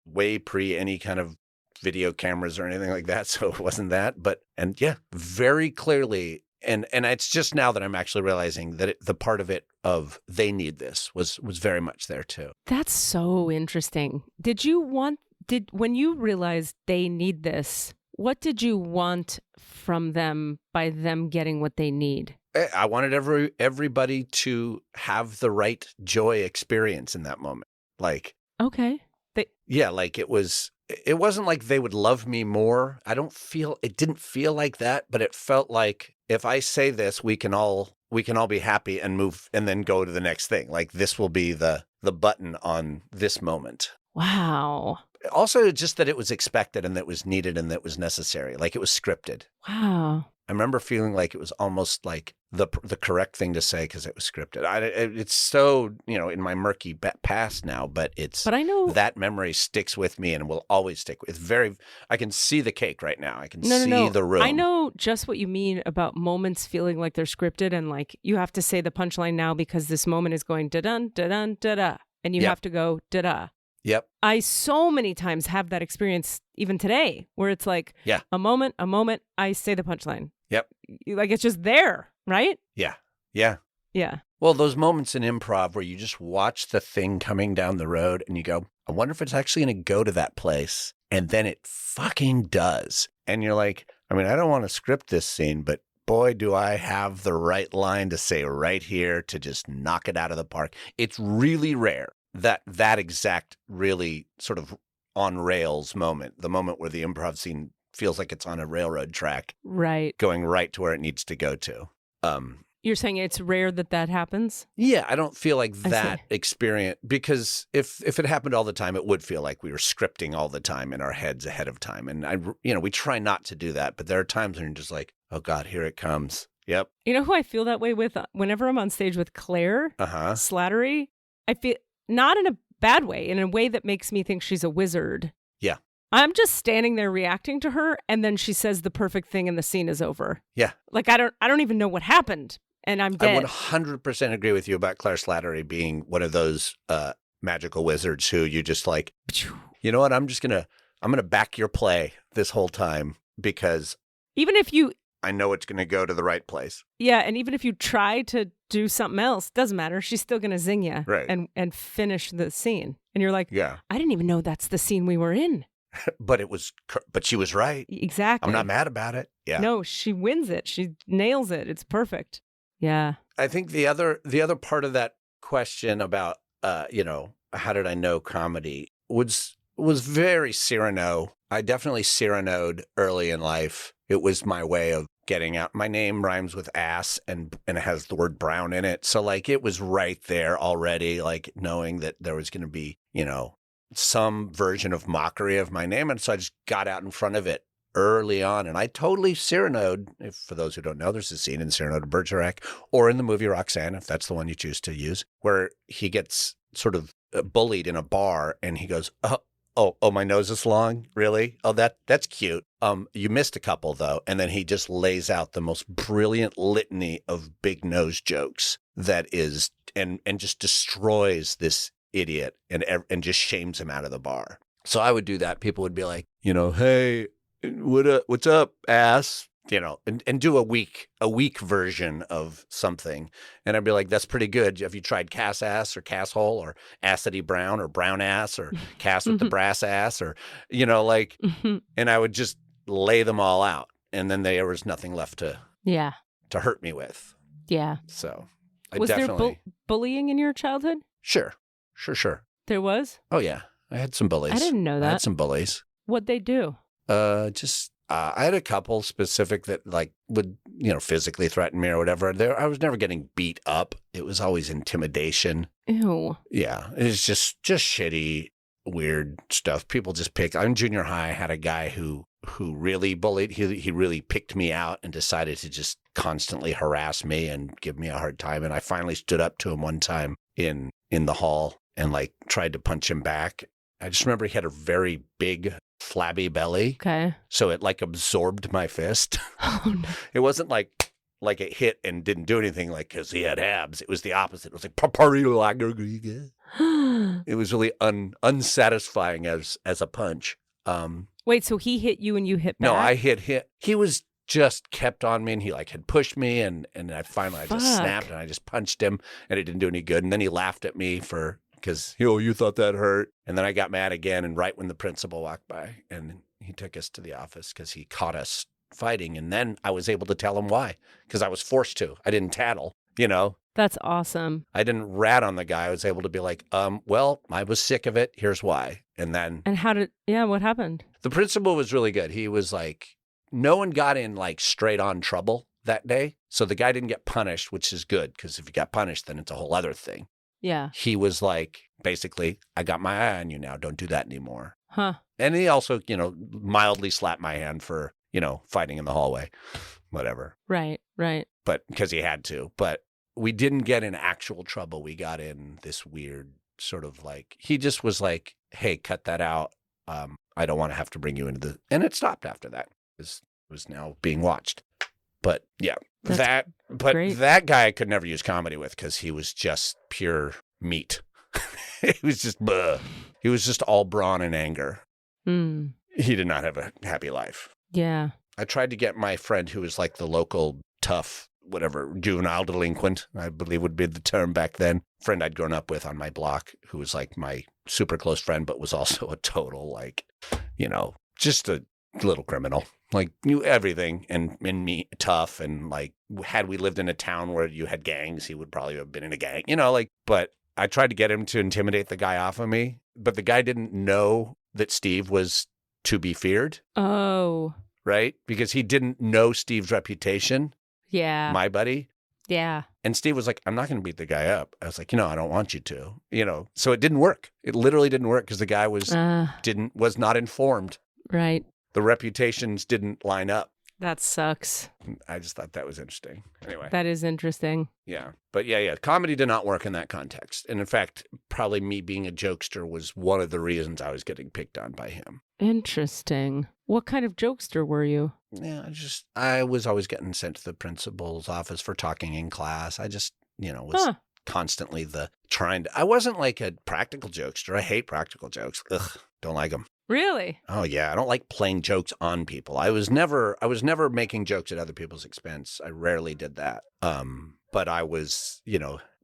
Speaker 3: Way pre any kind of video cameras or anything like that. So it wasn't that. And yeah, very clearly. And it's just now that I'm actually realizing that the part of it of they need this was very much there too.
Speaker 1: That's so interesting. When you realized they need this, what did you want from them by them getting what they need?
Speaker 3: I wanted everybody to have the right joy experience in that moment. Like,
Speaker 1: okay.
Speaker 3: Like it wasn't like they would love me more. It didn't feel like that, but it felt like if I say this, we can all be happy and move and then go to the next thing. Like this will be the button on this moment.
Speaker 1: Wow.
Speaker 3: Also, just that it was expected and that was needed and that was necessary. Like it was scripted.
Speaker 1: Wow.
Speaker 3: I remember feeling like it was almost like the correct thing to say because it was scripted. It's so, in my murky past now, but I know that memory sticks with me and will always stick with. I can see the cake right now. I can see the room.
Speaker 1: I know just what you mean about moments feeling like they're scripted and like you have to say the punchline now because this moment is going da-dun, da-dun, da-da, and you have to go da-da.
Speaker 3: Yep.
Speaker 1: I so many times have that experience even today where it's like a moment, I say the punchline.
Speaker 3: Yep.
Speaker 1: Like it's just there, right?
Speaker 3: Yeah. Yeah.
Speaker 1: Yeah.
Speaker 3: Well, those moments in improv where you just watch the thing coming down the road and you go, I wonder if it's actually going to go to that place. And then it fucking does. And you're like, I don't want to script this scene, but boy, do I have the right line to say right here to just knock it out of the park. It's really rare. That exact really sort of on rails moment, the moment where the improv scene feels like it's on a railroad track, right, going right to where it needs to go to.
Speaker 1: You're saying it's rare that happens?
Speaker 3: Yeah, I don't feel like that experience, because if it happened all the time, it would feel like we were scripting all the time in our heads ahead of time. And we try not to do that, but there are times when you're just like, oh God, here it comes. Yep.
Speaker 1: You know who I feel that way with whenever I'm on stage with Claire Slattery? I feel not in a bad way, in a way that makes me think she's a wizard.
Speaker 3: Yeah.
Speaker 1: I'm just standing there reacting to her, and then she says the perfect thing and the scene is over.
Speaker 3: Yeah.
Speaker 1: Like I don't even know what happened, and I'm dead.
Speaker 3: I 100% agree with you about Claire Slattery being one of those magical wizards who you just like, you know what, I'm gonna back your play this whole time because
Speaker 1: even if
Speaker 3: I know it's going to go to the right place.
Speaker 1: Yeah, and even if you try to do something else, doesn't matter. She's still going to zing you and finish the scene. And you're like, I didn't even know that's the scene we were in.
Speaker 3: But she was right.
Speaker 1: Exactly.
Speaker 3: I'm not mad about it. Yeah.
Speaker 1: No, she wins it. She nails it. It's perfect. Yeah.
Speaker 3: I think the other part of that question about, how did I know comedy was very Cyrano. I definitely Cyranoed early in life. It was my way of getting out. My name rhymes with ass and it has the word brown in it. So like it was right there already, like knowing that there was going to be, some version of mockery of my name. And so I just got out in front of it early on. And I totally Cyranoed. For those who don't know, there's a scene in Cyrano de Bergerac or in the movie Roxanne, if that's the one you choose to use, where he gets sort of bullied in a bar and he goes, Oh, my nose is long? Really? Oh, that's cute. You missed a couple, though. And then he just lays out the most brilliant litany of big nose jokes that is and just destroys this idiot and just shames him out of the bar. So I would do that. People would be like, hey, what's up, ass? And do a weak version of something. And I'd be like, that's pretty good. Have you tried Cass ass or Cass hole or Acidy Brown or Brown ass or Cass with the brass ass or, and I would just lay them all out. And then there was nothing left to hurt me with.
Speaker 1: Yeah.
Speaker 3: So
Speaker 1: was there bullying in your childhood?
Speaker 3: Sure.
Speaker 1: There was?
Speaker 3: Oh, yeah. I had some bullies.
Speaker 1: I didn't know that.
Speaker 3: I had some bullies.
Speaker 1: What'd they do?
Speaker 3: I had a couple specific that would, physically threaten me or whatever. I was never getting beat up. It was always intimidation.
Speaker 1: Ew.
Speaker 3: Yeah. It was just shitty, weird stuff. People just pick. In junior high, I had a guy who really bullied. He really picked me out and decided to just constantly harass me and give me a hard time. And I finally stood up to him one time in the hall and tried to punch him back. I just remember he had a very big, flabby belly. Okay. So it absorbed my fist.
Speaker 1: Oh, no.
Speaker 3: It wasn't like it hit and didn't do anything because he had abs. It was the opposite. It was like, it was really unsatisfying as a punch.
Speaker 1: Wait, so he hit you and you hit back?
Speaker 3: No, I hit him. He was just kept on me and he had pushed me and I finally just snapped and I just punched him and it didn't do any good. And then he laughed at me because, you thought that hurt. And then I got mad again. And right when the principal walked by and he took us to the office because he caught us fighting. And then I was able to tell him why, because I was forced to. I didn't tattle,
Speaker 1: That's awesome.
Speaker 3: I didn't rat on the guy. I was able to be like, well, I was sick of it. Here's why. And
Speaker 1: what happened?
Speaker 3: The principal was really good. He was no one got in straight on trouble that day. So the guy didn't get punished, which is good because if you got punished, then it's a whole other thing.
Speaker 1: Yeah.
Speaker 3: He was basically, I got my eye on you now. Don't do that anymore.
Speaker 1: Huh.
Speaker 3: And he also, mildly slapped my hand for, fighting in the hallway, whatever.
Speaker 1: Right.
Speaker 3: But because he had to. But we didn't get in actual trouble. We got in this weird sort of he just was like, hey, cut that out. I don't want to have to bring you into and it stopped after that. It was now being watched. But yeah, that guy I could never use comedy with because he was just pure meat. He was just, he was just all brawn and anger.
Speaker 1: Mm.
Speaker 3: He did not have a happy life.
Speaker 1: Yeah.
Speaker 3: I tried to get my friend who was the local tough, whatever, juvenile delinquent, I believe would be the term back then. Friend I'd grown up with on my block who was my super close friend, but was also a total, just a little criminal. Knew everything and me tough. And had we lived in a town where you had gangs, he would probably have been in a gang, but I tried to get him to intimidate the guy off of me, but the guy didn't know that Steve was to be feared.
Speaker 1: Oh.
Speaker 3: Right? Because he didn't know Steve's reputation.
Speaker 1: Yeah.
Speaker 3: My buddy.
Speaker 1: Yeah.
Speaker 3: And Steve was like, I'm not going to beat the guy up. I was like, I don't want you to, so it didn't work. It literally didn't work because the guy was not informed.
Speaker 1: Right.
Speaker 3: The reputations didn't line up.
Speaker 1: That sucks.
Speaker 3: I just thought that was interesting. Anyway.
Speaker 1: That is interesting.
Speaker 3: Yeah. But yeah. Comedy did not work in that context. And in fact, probably me being a jokester was one of the reasons I was getting picked on by him.
Speaker 1: Interesting. What kind of jokester were you?
Speaker 3: Yeah, I was always getting sent to the principal's office for talking in class. I just, was constantly I wasn't a practical jokester. I hate practical jokes. Ugh, don't like them.
Speaker 1: Really?
Speaker 3: Oh yeah, I don't like playing jokes on people. I was never making jokes at other people's expense. I rarely did that. But I was,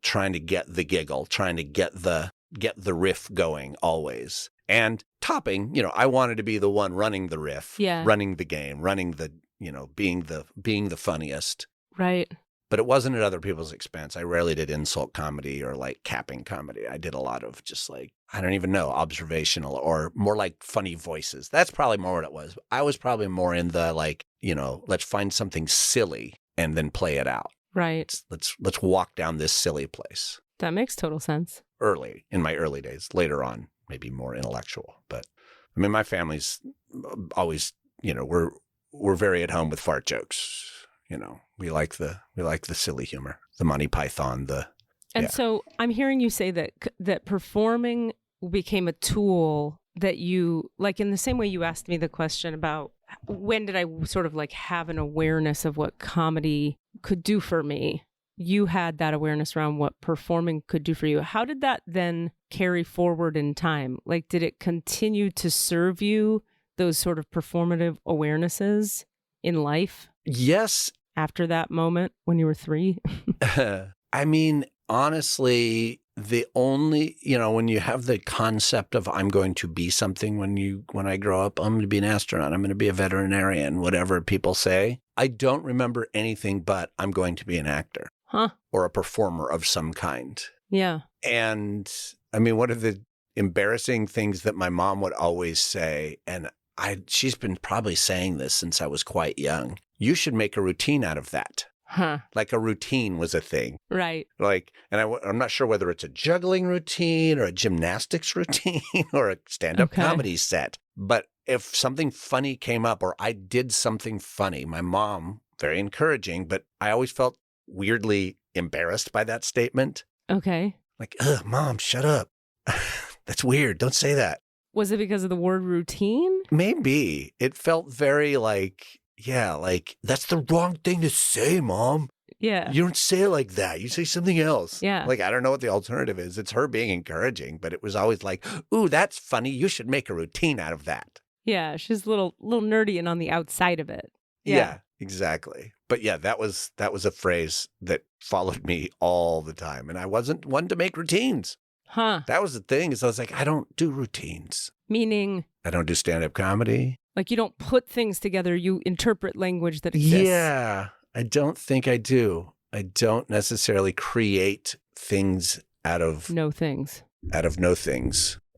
Speaker 3: trying to get the giggle, trying to get the riff going always. And topping, I wanted to be the one running the riff, running the game, running the, being the funniest.
Speaker 1: Right.
Speaker 3: But it wasn't at other people's expense. I rarely did insult comedy or capping comedy. I did a lot of just I don't even know, observational or more funny voices. That's probably more what it was. I was probably more in the let's find something silly and then play it out.
Speaker 1: Right.
Speaker 3: Let's walk down this silly place.
Speaker 1: That makes total sense.
Speaker 3: In my early days. Later on, maybe more intellectual. But I mean, my family's always, we're very at home with fart jokes. We like the silly humor, the Monty Python,
Speaker 1: So I'm hearing you say that performing became a tool that you, in the same way you asked me the question about when did I sort of have an awareness of what comedy could do for me. you had that awareness around what performing could do for you. How did that then carry forward in time? Like, did it continue to serve you, those sort of performative awarenesses in life?
Speaker 3: Yes.
Speaker 1: After that moment when you were 3?
Speaker 3: I mean, honestly, the only, when you have the concept of I'm going to be something when I grow up, I'm going to be an astronaut, I'm going to be a veterinarian, whatever people say, I don't remember anything but I'm going to be an actor or a performer of some kind.
Speaker 1: Yeah.
Speaker 3: And I mean, one of the embarrassing things that my mom would always say, and she's been probably saying this since I was quite young, you should make a routine out of that. Like a routine was a thing.
Speaker 1: Right.
Speaker 3: Like, and I'm not sure whether it's a juggling routine or a gymnastics routine or a stand-up comedy set. But if something funny came up or I did something funny, my mom, very encouraging, but I always felt weirdly embarrassed by that statement.
Speaker 1: Okay.
Speaker 3: Like, ugh, Mom, shut up. That's weird. Don't say that.
Speaker 1: Was it because of the word routine?
Speaker 3: Maybe. It felt very like, yeah, like, that's the wrong thing to say, Mom.
Speaker 1: Yeah.
Speaker 3: You don't say it like that. You say something else.
Speaker 1: Yeah.
Speaker 3: Like, I don't know what the alternative is. It's her being encouraging, but it was always like, ooh, that's funny. You should make a routine out of that.
Speaker 1: Yeah. She's a little nerdy and on the outside of it.
Speaker 3: Yeah, exactly. But yeah, that was a phrase that followed me all the time. And I wasn't one to make routines. That was the thing, is I was like, I don't do routines.
Speaker 1: Meaning?
Speaker 3: I don't do stand-up comedy.
Speaker 1: Like, you don't put things together, you interpret language that exists.
Speaker 3: Yeah, I don't think I do. I don't necessarily create things out of
Speaker 1: no things.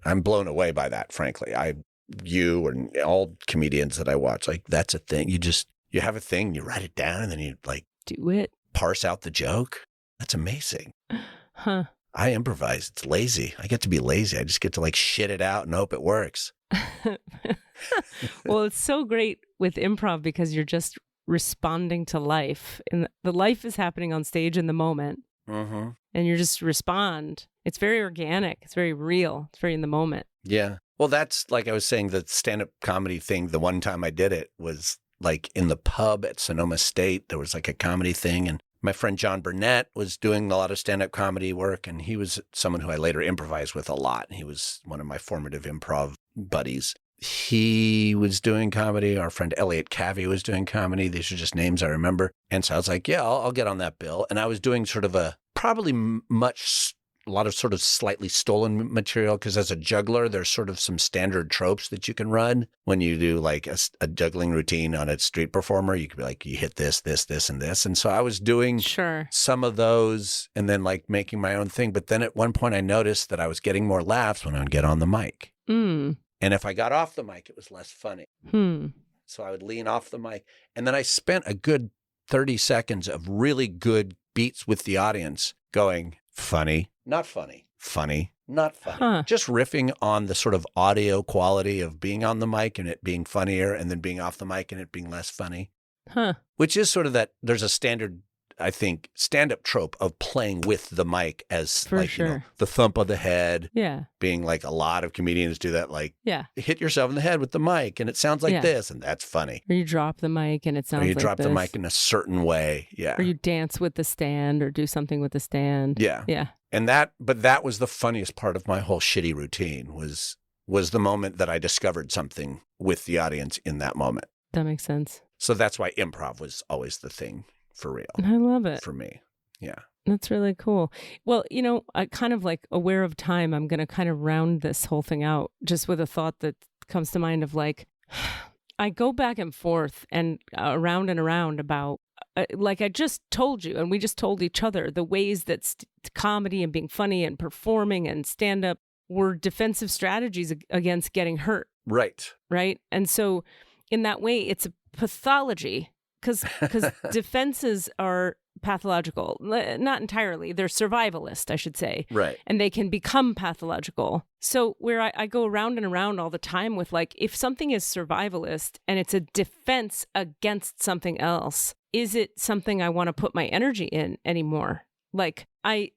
Speaker 3: I'm blown away by that, frankly. You and all comedians that I watch, like, that's a thing. You have a thing, you write it down, and then you like
Speaker 1: do it.
Speaker 3: Parse out the joke. That's amazing. I improvise. It's lazy. I get to be lazy. I just get to like shit it out and hope it works.
Speaker 1: Well, it's so great with improv because you're just responding to life. And the life is happening on stage in the moment.
Speaker 3: Mm-hmm.
Speaker 1: And you just respond. It's very organic. It's very real. It's very in the moment.
Speaker 3: Yeah. Well, that's like I was saying, the stand-up comedy thing, the one time I did it was like in the pub at Sonoma State. There was like a comedy thing, and my friend John Burnett was doing a lot of stand-up comedy work, and he was someone who I later improvised with a lot. He was one of my formative improv buddies. He was doing comedy. Our friend Elliot Cavey was doing comedy. These are just names I remember. And so I was like, yeah, I'll get on that bill. And I was doing sort of a lot of sort of slightly stolen material, because as a juggler, there's sort of some standard tropes that you can run when you do like a juggling routine on a street performer. You could be like, you hit this, this, this, and this. And so I was doing some of those and then like making my own thing. But then at one point I noticed that I was getting more laughs when I would get on the mic. And if I got off the mic, it was less funny. So I would lean off the mic. And then I spent a good 30 seconds of really good beats with the audience going, funny, not funny, funny, not funny. Just riffing on the sort of audio quality of being on the mic and it being funnier, and then being off the mic and it being less funny. Which is sort of that, there's a standard, I think, stand-up trope of playing with the mic as the thump of the head. Yeah. Being like, a lot of comedians do that, like, hit yourself in the head with the mic and it sounds like this, and that's funny.
Speaker 1: Or you drop the mic and it sounds like this. Or you drop
Speaker 3: the mic in a certain way. Yeah.
Speaker 1: Or you dance with the stand or do something with the stand.
Speaker 3: Yeah. Yeah. And but that was the funniest part of my whole shitty routine was the moment that I discovered something with the audience in that moment.
Speaker 1: That makes sense.
Speaker 3: So that's why improv was always the thing. For real.
Speaker 1: I love it.
Speaker 3: For me. Yeah.
Speaker 1: That's really cool. Well, I kind of like aware of time, I'm going to kind of round this whole thing out just with a thought that comes to mind of like, I go back and forth and around and around about, like I just told you, and we just told each other, the ways that comedy and being funny and performing and stand-up were defensive strategies against getting hurt.
Speaker 3: Right.
Speaker 1: Right. And so in that way, it's a pathology. Because defenses are pathological. Not entirely. They're survivalist, I should say.
Speaker 3: Right.
Speaker 1: And they can become pathological. So where I go around and around all the time with like, if something is survivalist and it's a defense against something else, is it something I want to put my energy in anymore? Like I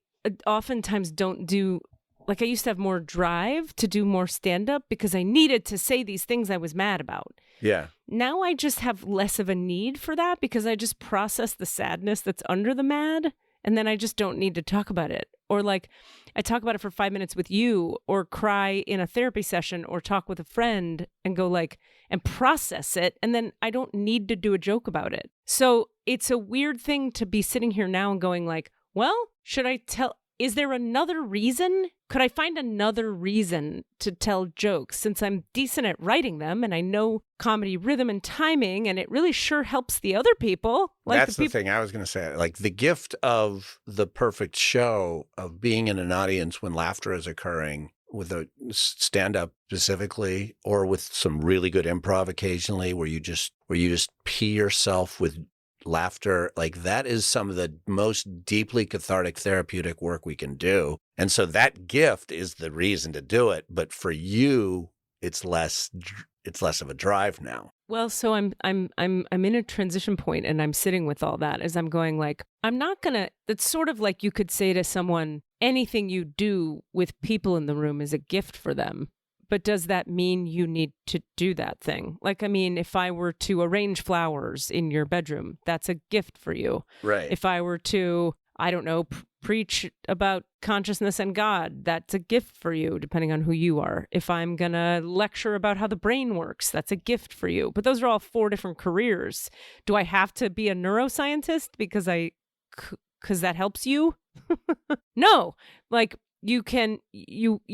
Speaker 1: oftentimes don't do, like I used to have more drive to do more stand-up because I needed to say these things I was mad about.
Speaker 3: Yeah.
Speaker 1: Now I just have less of a need for that because I just process the sadness that's under the mad and then I just don't need to talk about it. Or like I talk about it for 5 minutes with you, or cry in a therapy session, or talk with a friend and go like, and process it. And then I don't need to do a joke about it. So it's a weird thing to be sitting here now and going like, well, should I tell, is there another reason? Could I find another reason to tell jokes since I'm decent at writing them and I know comedy rhythm and timing, and it really sure helps the other people? Like
Speaker 3: That's the thing I was going to say. Like the gift of the perfect show of being in an audience when laughter is occurring with a stand-up specifically, or with some really good improv occasionally where you just pee yourself with laughter, like that is some of the most deeply cathartic therapeutic work we can do. And so that gift is the reason to do it. But for you, it's less of a drive now.
Speaker 1: Well, so I'm in a transition point, and I'm sitting with all that as I'm going like, I'm not gonna, it's sort of like you could say to someone, anything you do with people in the room is a gift for them. But does that mean you need to do that thing? Like, I mean, if I were to arrange flowers in your bedroom, that's a gift for you.
Speaker 3: Right.
Speaker 1: If I were to, I don't know, preach about consciousness and God, that's a gift for you, depending on who you are. If I'm going to lecture about how the brain works, that's a gift for you. But those are all 4 different careers. Do I have to be a neuroscientist because that helps you? No. Like, you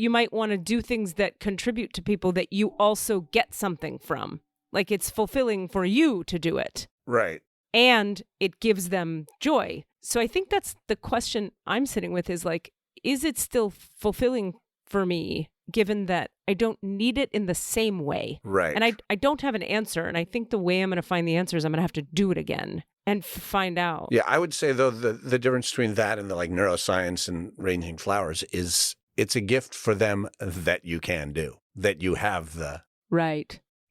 Speaker 1: might want to do things that contribute to people that you also get something from. Like, it's fulfilling for you to do it.
Speaker 3: Right.
Speaker 1: And it gives them joy. So I think that's the question I'm sitting with, is like, is it still fulfilling for me, given that I don't need it in the same way?
Speaker 3: Right.
Speaker 1: And I don't have an answer. And I think the way I'm going to find the answer is I'm going to have to do it again and find out.
Speaker 3: Yeah, I would say, though, the difference between that and the like neuroscience and arranging flowers is it's a gift for them that you can do, that you have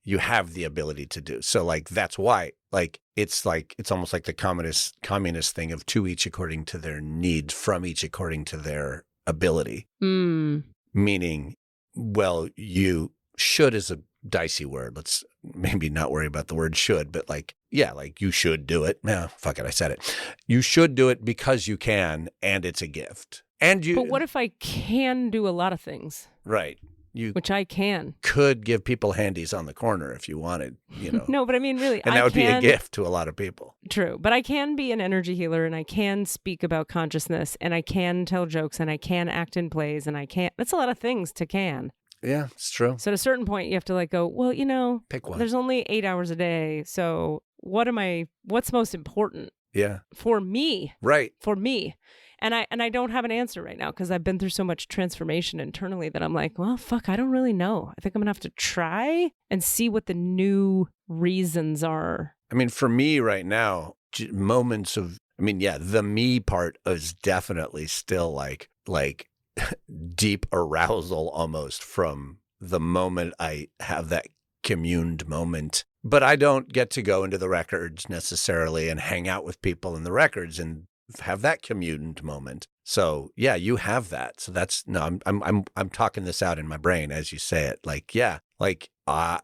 Speaker 3: you have the ability to do. So like, that's why, like, it's almost like the communist thing of to each according to their need, from each according to their ability. Meaning, well, you should is a dicey word. Let's maybe not worry about the word should, but like, yeah, like you should do it. No, fuck it, I said it. You should do it because you can, and it's a gift. But
Speaker 1: what if I can do a lot of things?
Speaker 3: Right.
Speaker 1: Which I can.
Speaker 3: Could give people handies on the corner if you wanted, you know.
Speaker 1: No, but I mean, really,
Speaker 3: and that would be a gift to a lot of people.
Speaker 1: True. But I can be an energy healer, and I can speak about consciousness, and I can tell jokes, and I can act in plays, and I can't. That's a lot of things to can.
Speaker 3: Yeah, it's true.
Speaker 1: So at a certain point, you have to like go, well, you know,
Speaker 3: pick one.
Speaker 1: There's only 8 hours a day. So what's most important?
Speaker 3: Yeah.
Speaker 1: For me.
Speaker 3: Right.
Speaker 1: For me. And I don't have an answer right now because I've been through so much transformation internally that I'm like, well, fuck, I don't really know. I think I'm going to have to try and see what the new reasons are.
Speaker 3: I mean, for me right now, moments of, the me part is definitely still like deep arousal almost from the moment I have that communed moment. But I don't get to go into the records necessarily and hang out with people in the records and have that communed moment. So yeah, you have that. So that's I'm talking this out in my brain as you say it. Like, yeah, like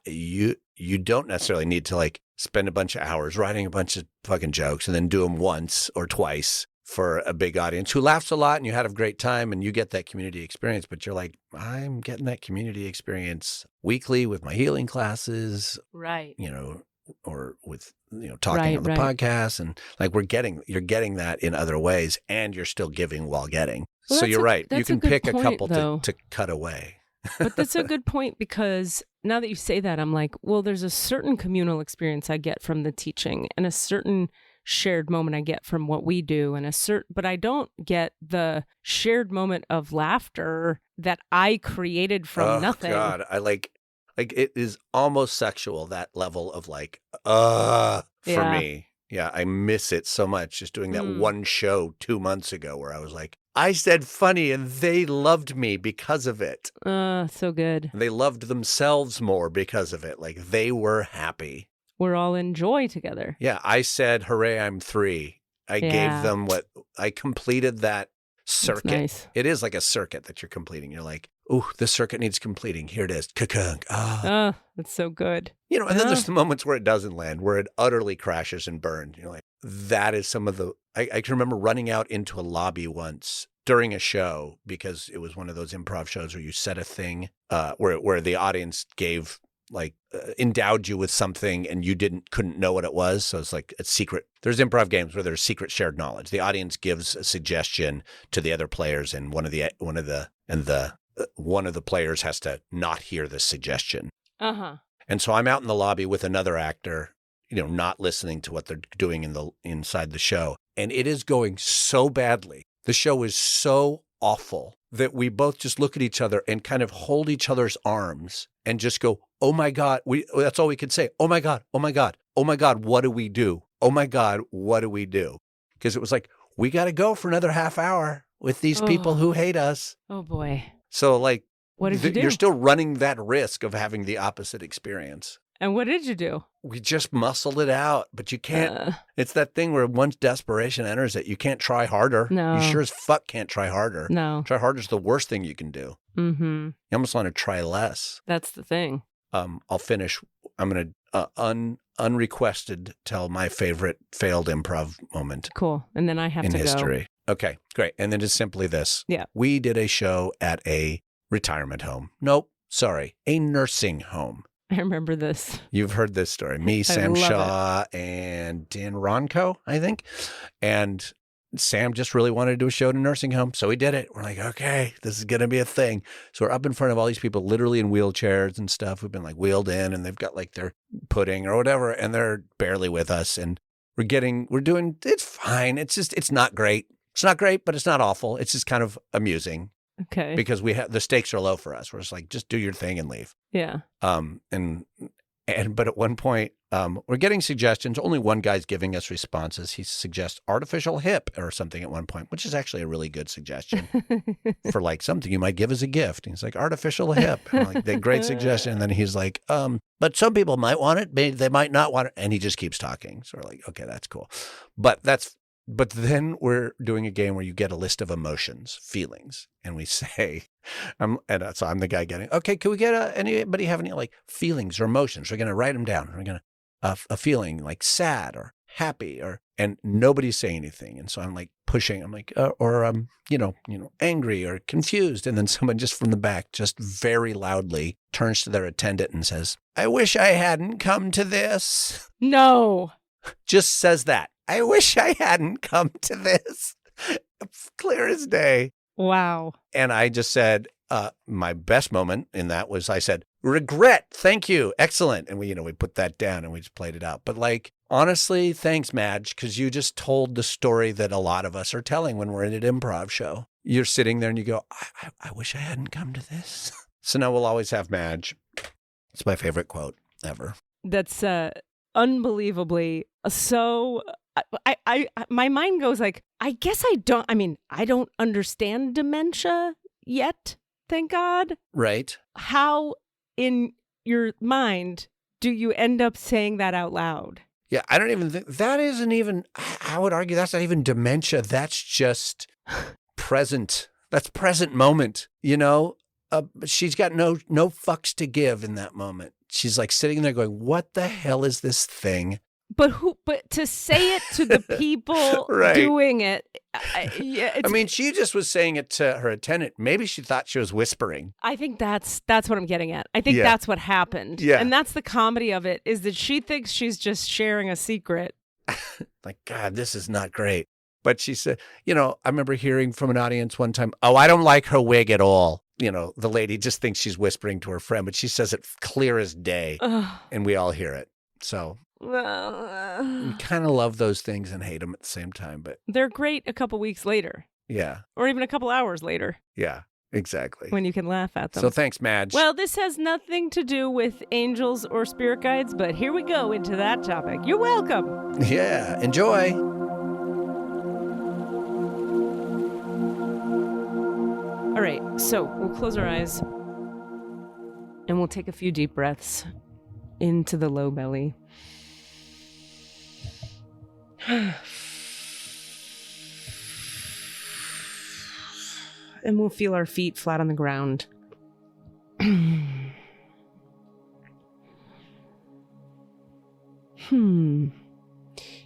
Speaker 3: you don't necessarily need to like spend a bunch of hours writing a bunch of fucking jokes and then do them once or twice for a big audience who laughs a lot and you had a great time and you get that community experience. But you're like, I'm getting that community experience weekly with my healing classes.
Speaker 1: Right.
Speaker 3: You know, or with, talking on the podcast, and like you're getting that in other ways, and you're still giving while getting. Well, so you're right. You can pick a couple to cut away.
Speaker 1: But that's a good point, because now that you say that, I'm like, well, there's a certain communal experience I get from the teaching and a certain shared moment I get from what we do, and but I don't get the shared moment of laughter that I created from nothing.
Speaker 3: God, I like it is almost sexual, that level of like, for me. Yeah, I miss it so much, just doing that one show 2 months ago where I was like, I said funny and they loved me because of it.
Speaker 1: So good.
Speaker 3: They loved themselves more because of it. Like they were happy.
Speaker 1: We're all in joy together.
Speaker 3: Yeah, I said, hooray, I'm 3. I gave them I completed that circuit.
Speaker 1: Nice.
Speaker 3: It is like a circuit that you're completing. You're like, ooh, this circuit needs completing. Here it is. Ka-kunk. Ah.
Speaker 1: That's so good.
Speaker 3: You know, and then there's the moments where it doesn't land, where it utterly crashes and burns. You're like, that is some of the, I can remember running out into a lobby once during a show, because it was one of those improv shows where you said a thing where the audience gave, like, endowed you with something and you couldn't know what it was. So it's like a secret. There's improv games where there's secret shared knowledge. The audience gives a suggestion to the other players, and one of the players has to not hear the suggestion. And so I'm out in the lobby with another actor, not listening to what they're doing inside the show. And it is going so badly. The show is so awful that we both just look at each other and kind of hold each other's arms and just go, oh my God. That's all we could say. Oh my God. Oh my God. Oh my God. What do we do? Oh my God. What do we do? Because it was like, we got to go for another half hour with these people who hate us.
Speaker 1: Oh boy.
Speaker 3: So like,
Speaker 1: what did you do?
Speaker 3: You're still running that risk of having the opposite experience.
Speaker 1: And what did you do?
Speaker 3: We just muscled it out, but you can't. It's that thing where once desperation enters it, you can't try harder.
Speaker 1: No.
Speaker 3: You sure as fuck can't try harder.
Speaker 1: No.
Speaker 3: Try harder is the worst thing you can do.
Speaker 1: Mm-hmm.
Speaker 3: You almost want to try less.
Speaker 1: That's the thing.
Speaker 3: I'll finish. I'm going to unrequested tell my favorite failed improv moment.
Speaker 1: Cool. And then I have to go. In
Speaker 3: history. Okay, great. And then it's simply this.
Speaker 1: Yeah.
Speaker 3: We did a show at a retirement home. Nope, sorry, a nursing home.
Speaker 1: I remember this.
Speaker 3: You've heard this story. Me, Sam Shaw, and Dan Ronco, I think. And Sam just really wanted to do a show at a nursing home, so we did it. We're like, okay, this is going to be a thing. So we're up in front of all these people, literally in wheelchairs and stuff, who've been like wheeled in, and they've got like their pudding or whatever, and they're barely with us. And it's fine. It's not great. It's not great, but it's not awful. It's just kind of amusing.
Speaker 1: Okay.
Speaker 3: Because the stakes are low for us. We're just like, just do your thing and leave.
Speaker 1: Yeah.
Speaker 3: But at one point, we're getting suggestions. Only one guy's giving us responses. He suggests artificial hip or something at one point, which is actually a really good suggestion for like something you might give as a gift. And he's like, artificial hip. And I'm like, that great suggestion. And then he's like, but some people might want it. Maybe they might not want it. And he just keeps talking. So we're like, okay, that's cool. But then we're doing a game where you get a list of emotions, feelings, and we say, so I'm the guy getting, okay, can we get anybody have any like feelings or emotions? We're going to write them down. We're going to, a feeling like sad or happy and nobody's saying anything. And so I'm like pushing, I'm like, angry or confused. And then someone just from the back, just very loudly turns to their attendant and says, I wish I hadn't come to this.
Speaker 1: No.
Speaker 3: Just says that. I wish I hadn't come to this. Clear as day.
Speaker 1: Wow.
Speaker 3: And I just said, my best moment in that was I said, regret. Thank you. Excellent. And we put that down and we just played it out. But like, honestly, thanks, Madge, because you just told the story that a lot of us are telling when we're in an improv show. You're sitting there and you go, I wish I hadn't come to this. So now we'll always have Madge. It's my favorite quote ever.
Speaker 1: That's unbelievably so... my mind goes like, I don't understand dementia yet, thank God.
Speaker 3: Right.
Speaker 1: How in your mind do you end up saying that out loud?
Speaker 3: Yeah, I don't even think that isn't even, I would argue that's not even dementia. That's just present. That's present moment, she's got no fucks to give in that moment. She's like sitting there going, what the hell is this thing?
Speaker 1: But to say it to the people
Speaker 3: right.
Speaker 1: doing it.
Speaker 3: She just was saying it to her attendant. Maybe she thought she was whispering.
Speaker 1: I think that's what I'm getting at. I think that's what happened.
Speaker 3: Yeah.
Speaker 1: And that's the comedy of it, is that she thinks she's just sharing a secret.
Speaker 3: Like, God, this is not great. But she said, I remember hearing from an audience one time, oh, I don't like her wig at all. The lady just thinks she's whispering to her friend, but she says it clear as day. And we all hear it. So... we kind of love those things and hate them at the same time, but
Speaker 1: they're great a couple weeks later.
Speaker 3: Yeah.
Speaker 1: Or even a couple hours later.
Speaker 3: Yeah, exactly.
Speaker 1: When you can laugh at them.
Speaker 3: So thanks, Madge.
Speaker 1: Well, this has nothing to do with angels or spirit guides, but here we go into that topic. You're welcome.
Speaker 3: Yeah, enjoy.
Speaker 1: All right, so we'll close our eyes and we'll take a few deep breaths into the low belly. And we'll feel our feet flat on the ground. And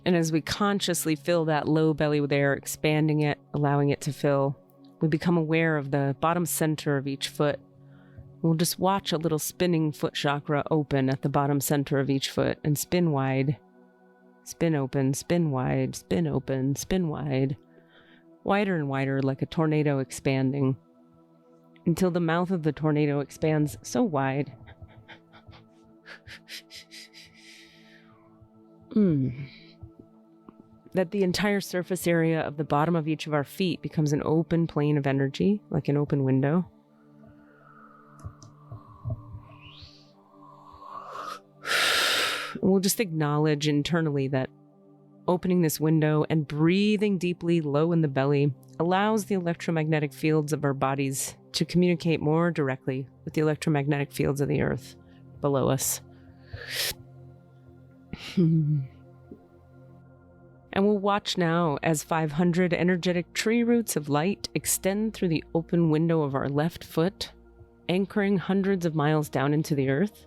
Speaker 1: as we consciously fill that low belly with air, expanding it, allowing it to fill, we become aware of the bottom center of each foot. We'll just watch a little spinning foot chakra open at the bottom center of each foot and spin wide. Spin open, spin wide, spin open, spin wide. Wider and wider like a tornado expanding. Until the mouth of the tornado expands so wide. That the entire surface area of the bottom of each of our feet becomes an open plane of energy, like an open window. We'll just acknowledge internally that opening this window and breathing deeply low in the belly allows the electromagnetic fields of our bodies to communicate more directly with the electromagnetic fields of the earth below us. And we'll watch now as 500 energetic tree roots of light extend through the open window of our left foot, anchoring hundreds of miles down into the earth.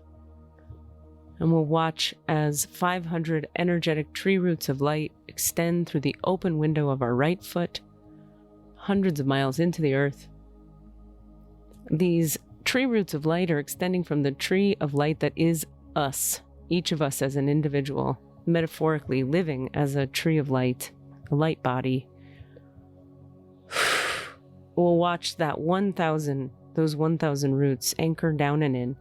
Speaker 1: And we'll watch as 500 energetic tree roots of light extend through the open window of our right foot, hundreds of miles into the earth. These tree roots of light are extending from the tree of light that is us, each of us as an individual, metaphorically living as a tree of light, a light body. We'll watch that those 1,000 roots anchor down and in.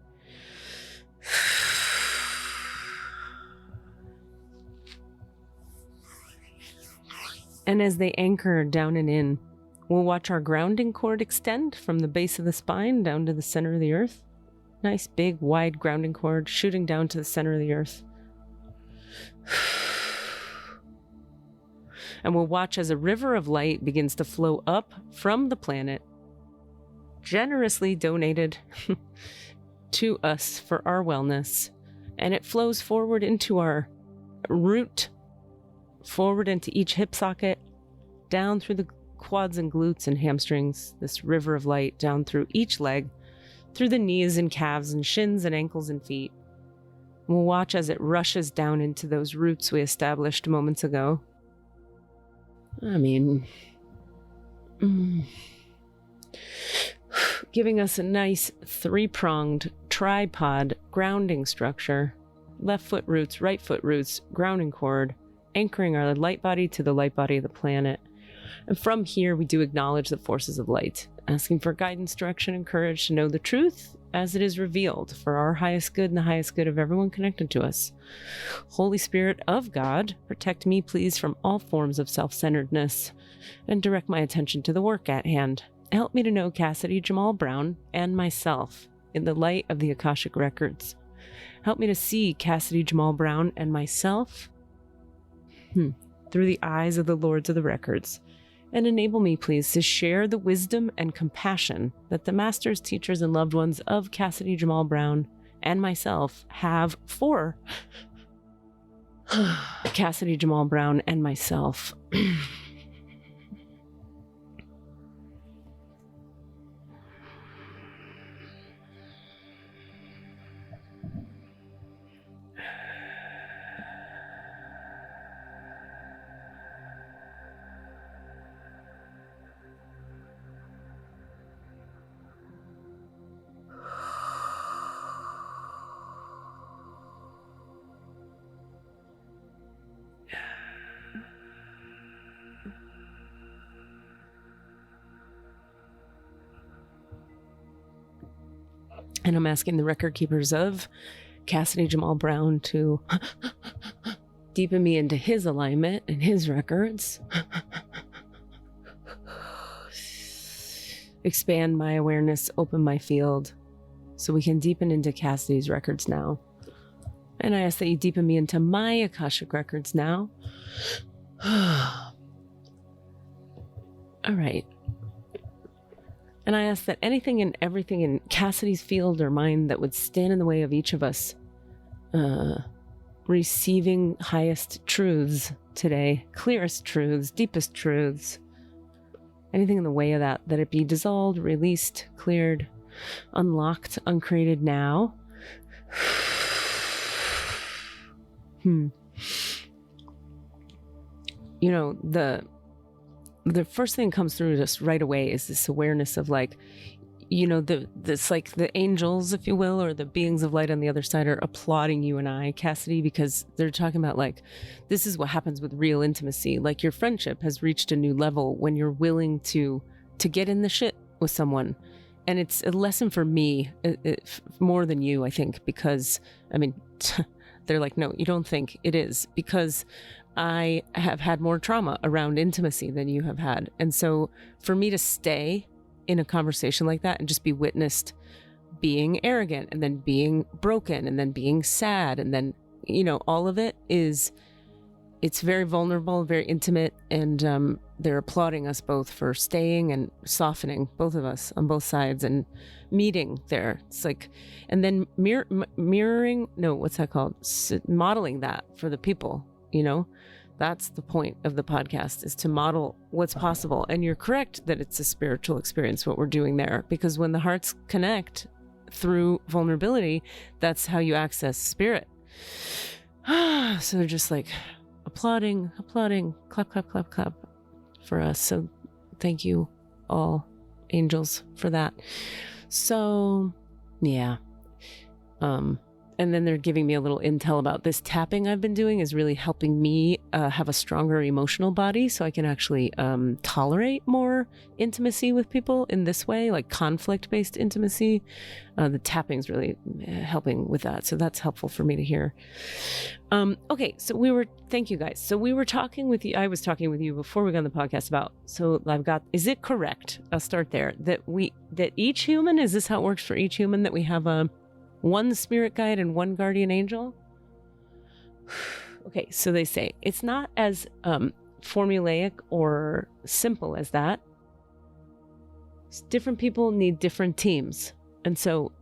Speaker 1: And as they anchor down and in, we'll watch our grounding cord extend from the base of the spine down to the center of the earth. Nice, big, wide grounding cord shooting down to the center of the earth. And we'll watch as a river of light begins to flow up from the planet, generously donated to us for our wellness. And it flows forward into our root, forward into each hip socket, down through the quads and glutes and hamstrings, this river of light down through each leg, through the knees and calves and shins and ankles and feet. We'll watch as it rushes down into those roots we established moments ago. Giving us a nice three-pronged tripod grounding structure. Left foot roots, right foot roots, grounding cord, anchoring our light body to the light body of the planet. And from here, we do acknowledge the forces of light, asking for guidance, direction, and courage to know the truth as it is revealed for our highest good and the highest good of everyone connected to us. Holy Spirit of God, protect me, please, from all forms of self-centeredness and direct my attention to the work at hand. Help me to know Cassidy Jamal Brown and myself in the light of the Akashic Records. Help me to see Cassidy Jamal Brown and myself through the eyes of the Lords of the Records, and enable me, please, to share the wisdom and compassion that the masters, teachers, and loved ones of Cassidy Jamal Brown and myself have for Cassidy Jamal Brown and myself. And I'm asking the record keepers of Cassidy Jamal Brown to deepen me into his alignment and his records. Expand my awareness, open my field, so we can deepen into Cassidy's records now. And I ask that you deepen me into my Akashic records now. All right. And I ask that anything and everything in Cassidy's field or mind that would stand in the way of each of us receiving highest truths today, clearest truths, deepest truths, anything in the way of that it be dissolved, released, cleared, unlocked, uncreated now. You know, the first thing that comes through just right away is this awareness of like, you know, this like the angels, if you will, or the beings of light on the other side are applauding you and I, Cassidy, because they're talking about like, this is what happens with real intimacy. Like your friendship has reached a new level when you're willing to get in the shit with someone. And it's a lesson for me, more than you, I think, because, I mean, they're like, no, you don't think it is, because I have had more trauma around intimacy than you have had. And so for me to stay in a conversation like that and just be witnessed being arrogant and then being broken and then being sad and then, you know, all of it is, it's very vulnerable, very intimate, and they're applauding us both for staying and softening, both of us on both sides, and meeting there. It's like, and then mirroring, no, what's that called? Modeling that for the people, you know? That's the point of the podcast, is to model what's possible. And you're correct that it's a spiritual experience, what we're doing there, because when the hearts connect through vulnerability, that's how you access spirit. So they're just like applauding, clap, clap, clap, clap for us. So thank you all, angels, for that. So yeah. And then they're giving me a little intel about this tapping I've been doing is really helping me have a stronger emotional body, so I can actually tolerate more intimacy with people in this way, like conflict-based intimacy. The tapping's really helping with that, so that's helpful for me to hear. Okay, so thank you guys. So we were talking with you, I was talking with you before we got on the podcast about, so I've got, is it correct, I'll start there, that each human, is this how it works for each human, that we have one spirit guide and one guardian angel? Okay, so they say it's not as formulaic or simple as that. Different people need different teams. And so,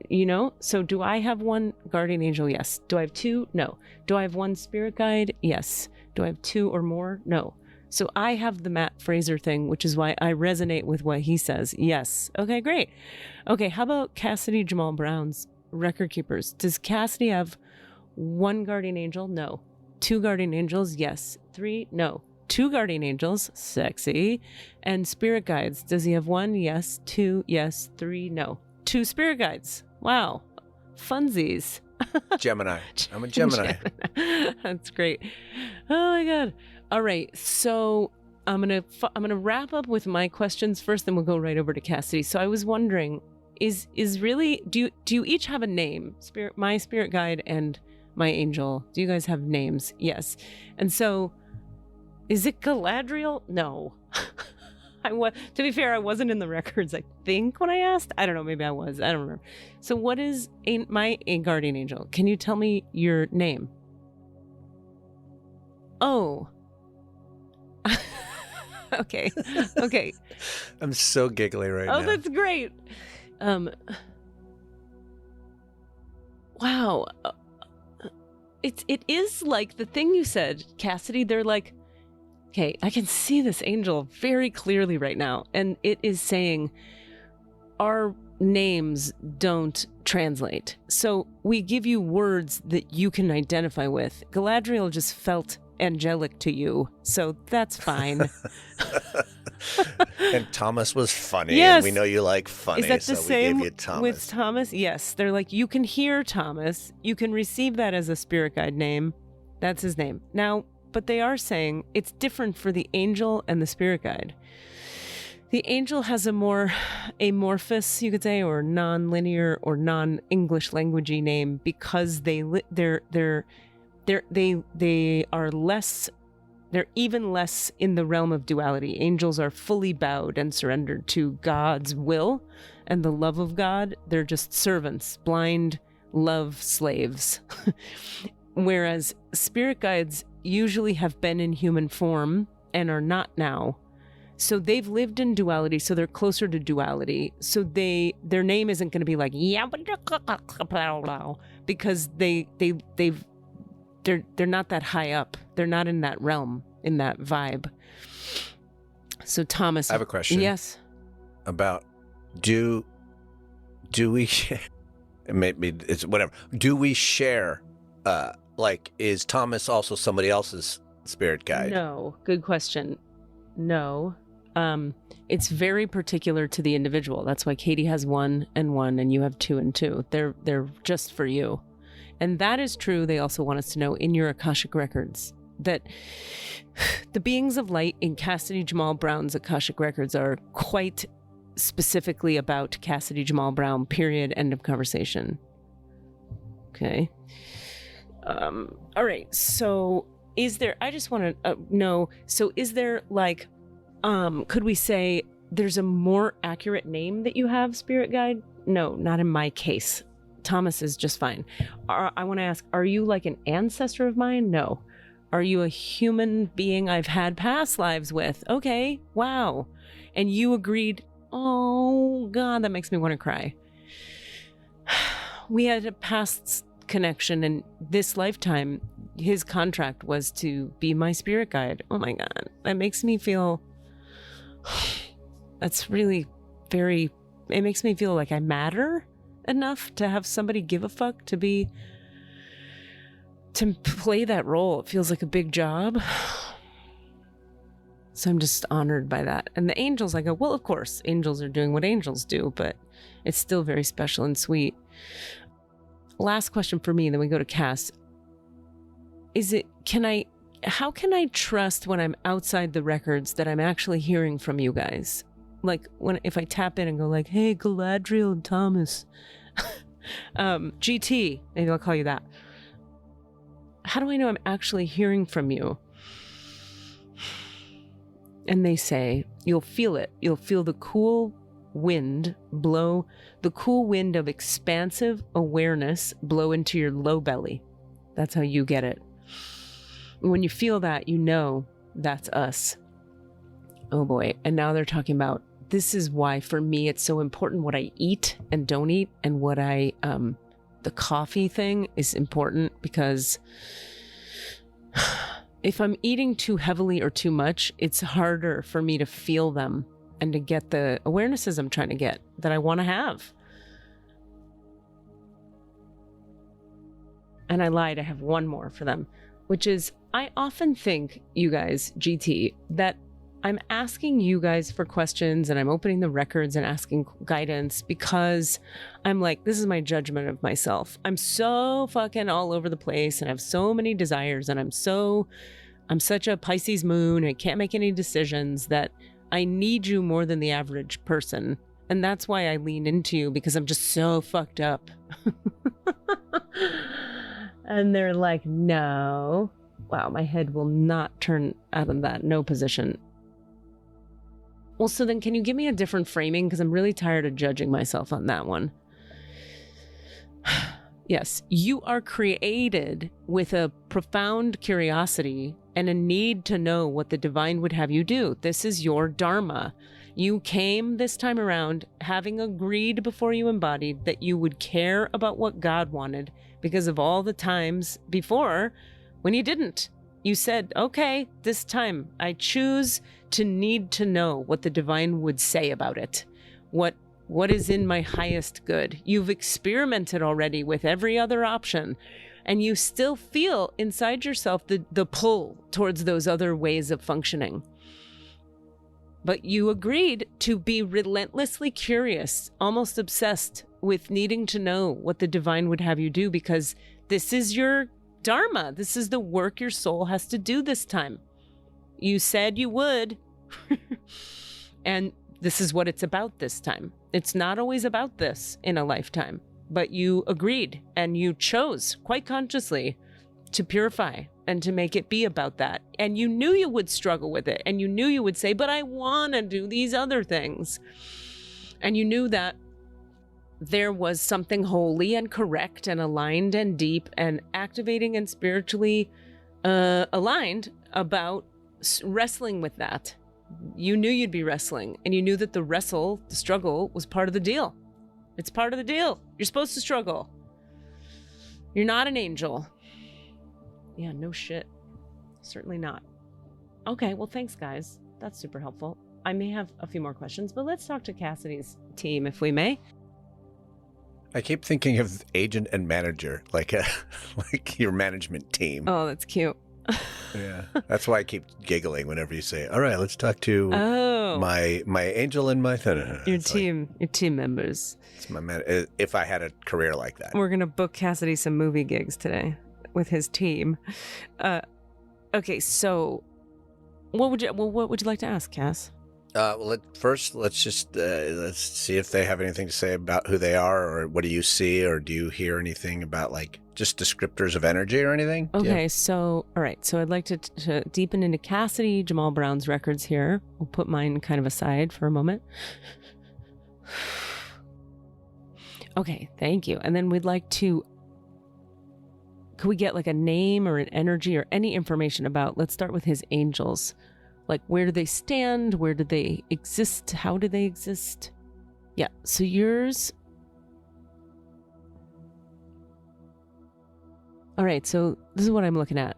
Speaker 1: you know, so do I have one guardian angel? Yes. Do I have two? No. Do I have one spirit guide? Yes. Do I have two or more? No. So I have the Matt Fraser thing, which is why I resonate with what he says. Yes. Okay, great. Okay, how about Cassidy Jamal Brown's record keepers? Does Cassidy have one guardian angel? No. Two guardian angels? Yes. Three? No. Two guardian angels? Sexy. And spirit guides? Does he have one? Yes. Two? Yes. Three? No. Two spirit guides. Wow. Funsies.
Speaker 3: Gemini. I'm a Gemini.
Speaker 1: That's great. Oh my God. All right, so I'm gonna wrap up with my questions first, then we'll go right over to Cassidy. So I was wondering, is really, do you each have a name? My spirit guide and my angel. Do you guys have names? Yes. And so, is it Galadriel? No. To be fair, I wasn't in the records, I think, when I asked. I don't know, maybe I was. I don't remember. So what is my guardian angel? Can you tell me your name? Oh. Okay.
Speaker 3: I'm so giggly right now.
Speaker 1: Oh, that's great. Wow. It is like the thing you said, Cassidy. They're like, okay, I can see this angel very clearly right now, and it is saying our names don't translate. So we give you words that you can identify with. Galadriel just felt angelic to you, so that's fine.
Speaker 3: And Thomas was funny.
Speaker 1: Yes.
Speaker 3: And we know you like funny.
Speaker 1: Is that the same
Speaker 3: we gave you Thomas.
Speaker 1: with Thomas? Yes. They're like, you can hear Thomas. You can receive that as a spirit guide name. That's his name. Now, but they are saying it's different for the angel and the spirit guide. The angel has a more amorphous, you could say, or non-linear or non-English languagey name because they are less, they're even less in the realm of duality. Angels are fully bowed and surrendered to God's will and the love of God. They're just servants, blind love slaves. Whereas spirit guides usually have been in human form and are not now. So they've lived in duality, so they're closer to duality. So their name isn't going to be like, yeah, because they're not that high up. They're not in that realm, in that vibe. So Thomas,
Speaker 3: I have a question.
Speaker 1: Yes.
Speaker 3: about do we maybe it's whatever. Do we share like is Thomas also somebody else's spirit guide?
Speaker 1: No. Good question. No. It's very particular to the individual. That's why Katie has 1 and 1 and you have 2 and 2. They're just for you. And that is true. They also want us to know in your Akashic records that the beings of light in Cassidy Jamal Brown's Akashic records are quite specifically about Cassidy Jamal Brown, period, end of conversation. Okay. All right. So is there, I just want to know, so is there like, could we say there's a more accurate name that you have, spirit guide? No, not in my case. Thomas is just fine. I want to ask, are you like an ancestor of mine? No. Are you a human being I've had past lives with? Okay. Wow. And you agreed. Oh God, that makes me want to cry. We had a past connection, and this lifetime, his contract was to be my spirit guide. Oh my God. That makes me feel, that's really very, it makes me feel like I matter enough to have somebody give a fuck to play that role. It feels like a big job. So I'm just honored by that. And the angels, I go, well, of course, angels are doing what angels do, but it's still very special and sweet. Last question for me, then we go to Cass. How can I trust when I'm outside the records that I'm actually hearing from you guys? Like if I tap in and go like, hey, Galadriel and Thomas, GT, maybe I'll call you that. How do I know I'm actually hearing from you? And they say, you'll feel it. You'll feel the cool wind blow, the cool wind of expansive awareness blow into your low belly. That's how you get it. When you feel that, you know that's us. Oh boy. And now they're talking about, this is why for me it's so important what I eat and don't eat, and what the coffee thing is important, because if I'm eating too heavily or too much, it's harder for me to feel them and to get the awarenesses I'm trying to get, that I want to have. And I lied, I have one more for them, which is, I often think, you guys, GT, that I'm asking you guys for questions and I'm opening the records and asking guidance because I'm like, this is my judgment of myself. I'm so fucking all over the place and I have so many desires, and I'm such a Pisces moon, I can't make any decisions, that I need you more than the average person. And that's why I lean into you, because I'm just so fucked up. And they're like, no. Wow, my head will not turn out of that no position. Well, so then can you give me a different framing? Because I'm really tired of judging myself on that one. Yes, you are created with a profound curiosity and a need to know what the divine would have you do. This is your dharma. You came this time around having agreed before you embodied that you would care about what God wanted, because of all the times before when you didn't. You said, okay, this time I choose to need to know what the divine would say about it. What is in my highest good? You've experimented already with every other option, and you still feel inside yourself the pull towards those other ways of functioning. But you agreed to be relentlessly curious, almost obsessed with needing to know what the divine would have you do, because this is your dharma. This is the work your soul has to do this time. You said you would. And this is what it's about this time. It's not always about this in a lifetime, but you agreed and you chose quite consciously to purify and to make it be about that. And you knew you would struggle with it, and you knew you would say, but I want to do these other things. And you knew that there was something holy and correct and aligned and deep and activating and spiritually aligned about wrestling with that. You knew you'd be wrestling, and you knew that the struggle was part of the deal. It's part of the deal. You're supposed to struggle. You're not an angel. Yeah, no shit. Certainly not. Okay, well, thanks, guys. That's super helpful. I may have a few more questions, but let's talk to Cassidy's team, if we may.
Speaker 3: I keep thinking of agent and manager, like your management team.
Speaker 1: Oh, that's cute.
Speaker 3: Yeah, that's why I keep giggling whenever you say, "All right, let's talk to my angel and my
Speaker 1: your team members."
Speaker 3: It's my if I had a career like that.
Speaker 1: We're gonna book Cassidy some movie gigs today with his team. Okay, so what would you like to ask, Cass?
Speaker 3: Let's see if they have anything to say about who they are, or what do you see, or do you hear anything about like just descriptors of energy or anything?
Speaker 1: Okay, so all right, so I'd like to deepen into Cassidy Jamal Brown's records here. We'll put mine kind of aside for a moment. Okay, thank you. And then we'd like to. Could we get like a name or an energy or any information about? Let's start with his angels. Like, where do they stand? Where do they exist? How do they exist? Yeah, so yours... All right, so this is what I'm looking at.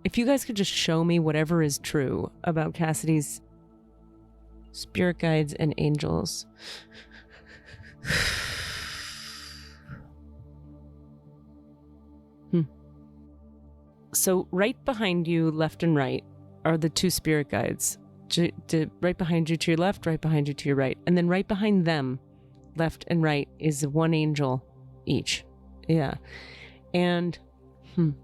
Speaker 1: If you guys could just show me whatever is true about Cassidy's spirit guides and angels. So right behind you, left and right, are the two spirit guides. Right behind you to your left, right behind you to your right. And then right behind them, left and right, is one angel each. Yeah. And, I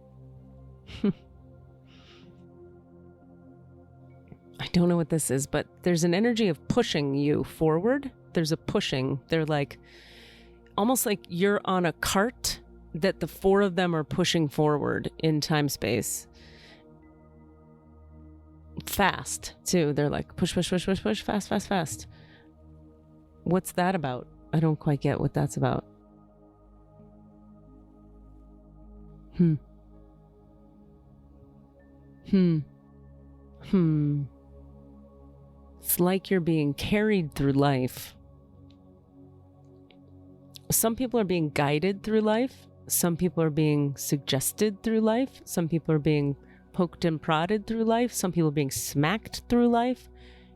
Speaker 1: don't know what this is, but there's an energy of pushing you forward. There's a pushing. They're like, almost like you're on a cart that the four of them are pushing forward in time-space. Fast, too. They're like, push, push, push, push, push, fast, fast, fast. What's that about? I don't quite get what that's about. It's like you're being carried through life. Some people are being guided through life. Some people are being suggested through life. Some people are being poked and prodded through life. Some people are being smacked through life.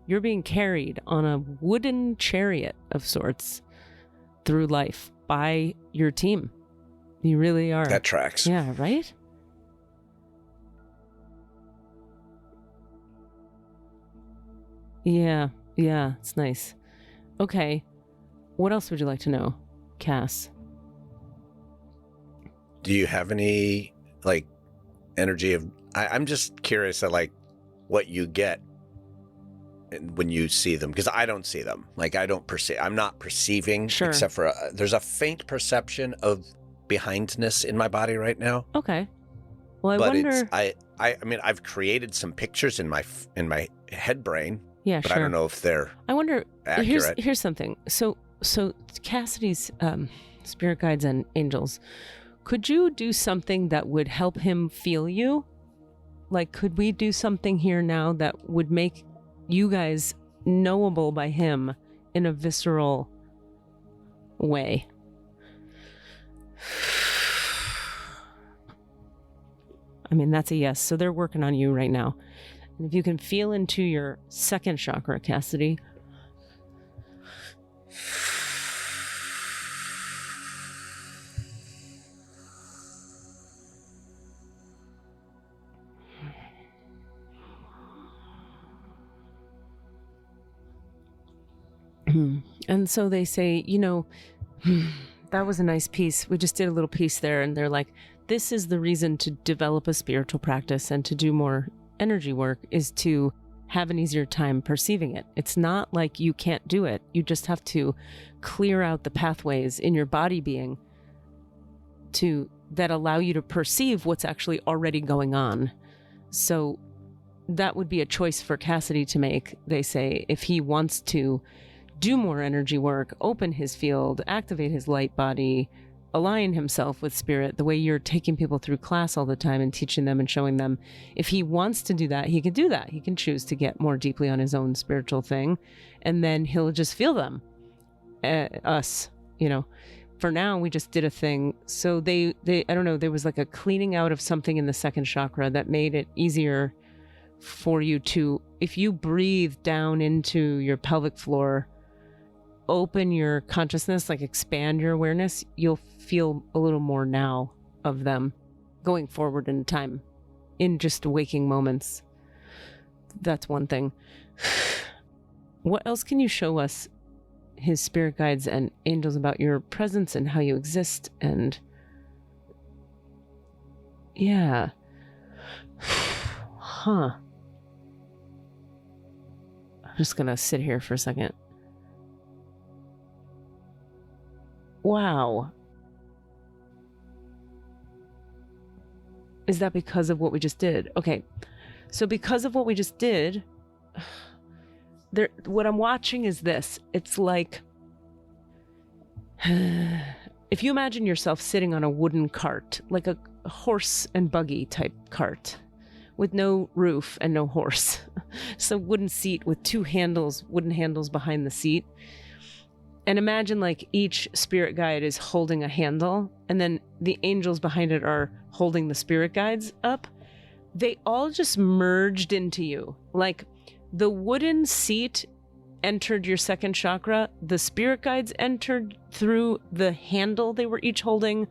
Speaker 1: You're being carried on a wooden chariot of sorts through life by your team. You really are.
Speaker 3: That tracks.
Speaker 1: Yeah, right? Yeah, it's nice. Okay, what else would you like to know, Cass?
Speaker 3: Do you have any, like, energy of... I'm just curious at, like, what you get when you see them, because I don't see them. Like, I don't perceive... I'm not perceiving,
Speaker 1: sure,
Speaker 3: except for... there's a faint perception of behindness in my body right now.
Speaker 1: Okay. Well, I wonder...
Speaker 3: I mean, I've created some pictures in my head brain.
Speaker 1: Yeah,
Speaker 3: but
Speaker 1: sure.
Speaker 3: I don't know if they're
Speaker 1: I wonder...
Speaker 3: accurate.
Speaker 1: Here's something. So Cassidy's spirit guides and angels... Could you do something that would help him feel you? Like, could we do something here now that would make you guys knowable by him in a visceral way? I mean, that's a yes. So they're working on you right now. And if you can feel into your second chakra, Cassidy... And so they say, that was a nice piece. We just did a little piece there. And they're like, this is the reason to develop a spiritual practice and to do more energy work is to have an easier time perceiving it. It's not like you can't do it. You just have to clear out the pathways in your body being that allow you to perceive what's actually already going on. So that would be a choice for Cassidy to make, they say, if he wants to do more energy work, open his field, activate his light body, align himself with spirit, the way you're taking people through class all the time and teaching them and showing them. If he wants to do that, he can do that. He can choose to get more deeply on his own spiritual thing, and then he'll just feel them. Us, For now, we just did a thing. So they I don't know, there was like a cleaning out of something in the second chakra that made it easier for you to, if you breathe down into your pelvic floor, open your consciousness, like expand your awareness, you'll feel a little more now of them going forward in time, in just waking moments. That's one thing. What else can you show us, his spirit guides and angels, about your presence and how you exist? And yeah. Huh. I'm just gonna sit here for a second. Wow. Is that because of what we just did? Okay. So because of what we just did, what I'm watching is this. It's like, if you imagine yourself sitting on a wooden cart, like a horse and buggy type cart, with no roof and no horse. So wooden seat with two handles, wooden handles behind the seat. And imagine like each spirit guide is holding a handle, and then the angels behind it are holding the spirit guides up. They all just merged into you. Like the wooden seat entered your second chakra, the spirit guides entered through the handle they were each holding,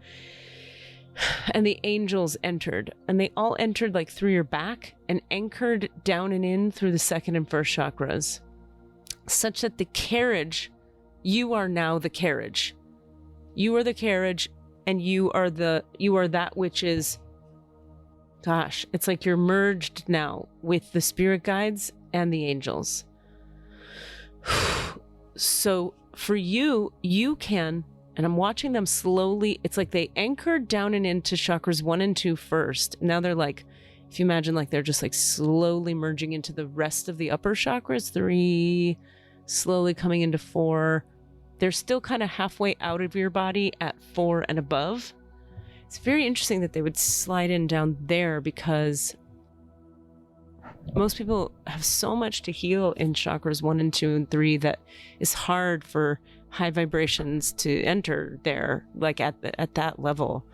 Speaker 1: and the angels entered. And they all entered like through your back and anchored down and in through the second and first chakras, such that the carriage, you are now the carriage. You are the carriage, and you are that which is, gosh, it's like you're merged now with the spirit guides and the angels. So for you, you can, and I'm watching them slowly, it's like they anchored down and into chakras 1 and 2 first. Now they're like, if you imagine like they're just like slowly merging into the rest of the upper chakras, 3, slowly coming into 4. They're still kind of halfway out of your body at 4 and above. It's very interesting that they would slide in down there, because most people have so much to heal in chakras 1 and 2 and 3 that it's hard for high vibrations to enter there, like at that level.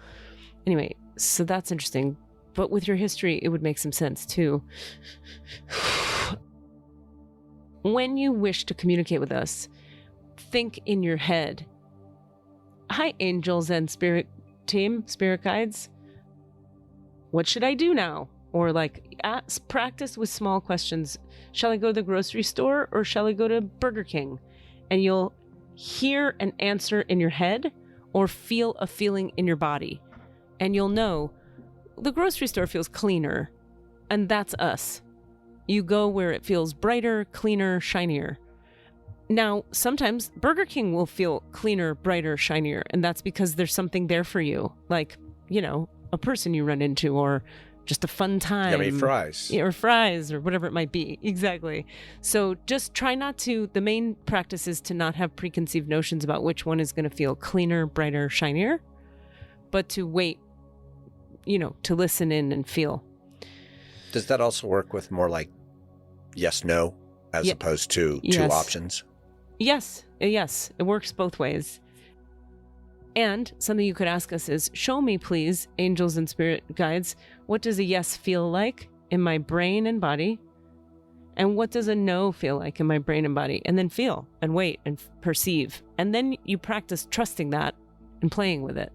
Speaker 1: Anyway, so that's interesting. But with your history, it would make some sense too. When you wish to communicate with us, think in your head, hi, angels and spirit team, spirit guides. What should I do now? Or like, practice with small questions. Shall I go to the grocery store or shall I go to Burger King? And you'll hear an answer in your head or feel a feeling in your body. And you'll know the grocery store feels cleaner, and that's us. You go where it feels brighter, cleaner, shinier. Now, sometimes Burger King will feel cleaner, brighter, shinier, and that's because there's something there for you. Like, you know, a person you run into, or just a fun time.
Speaker 3: Yummy fries.
Speaker 1: Or fries, or whatever it might be. Exactly. So just try not to, the main practice is to not have preconceived notions about which one is going to feel cleaner, brighter, shinier, but to wait, you know, to listen in and feel.
Speaker 3: Does that also work with more like yes, no, as opposed to two options?
Speaker 1: Yes. Yes. It works both ways. And something you could ask us is, show me, please, angels and spirit guides, what does a yes feel like in my brain and body? And what does a no feel like in my brain and body? And then feel and wait and perceive. And then you practice trusting that and playing with it.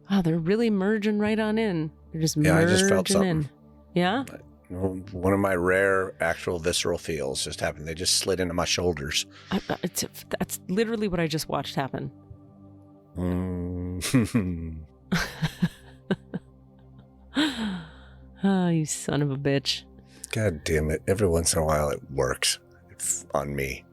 Speaker 1: Wow, they're really merging right on in. They're just merging
Speaker 3: I just felt something.
Speaker 1: In. Yeah?
Speaker 3: One of my rare actual visceral feels just happened. They just slid into my shoulders.
Speaker 1: That's literally what I just watched happen. Oh, you son of a bitch.
Speaker 3: God damn it. Every once in a while it works. It's on me.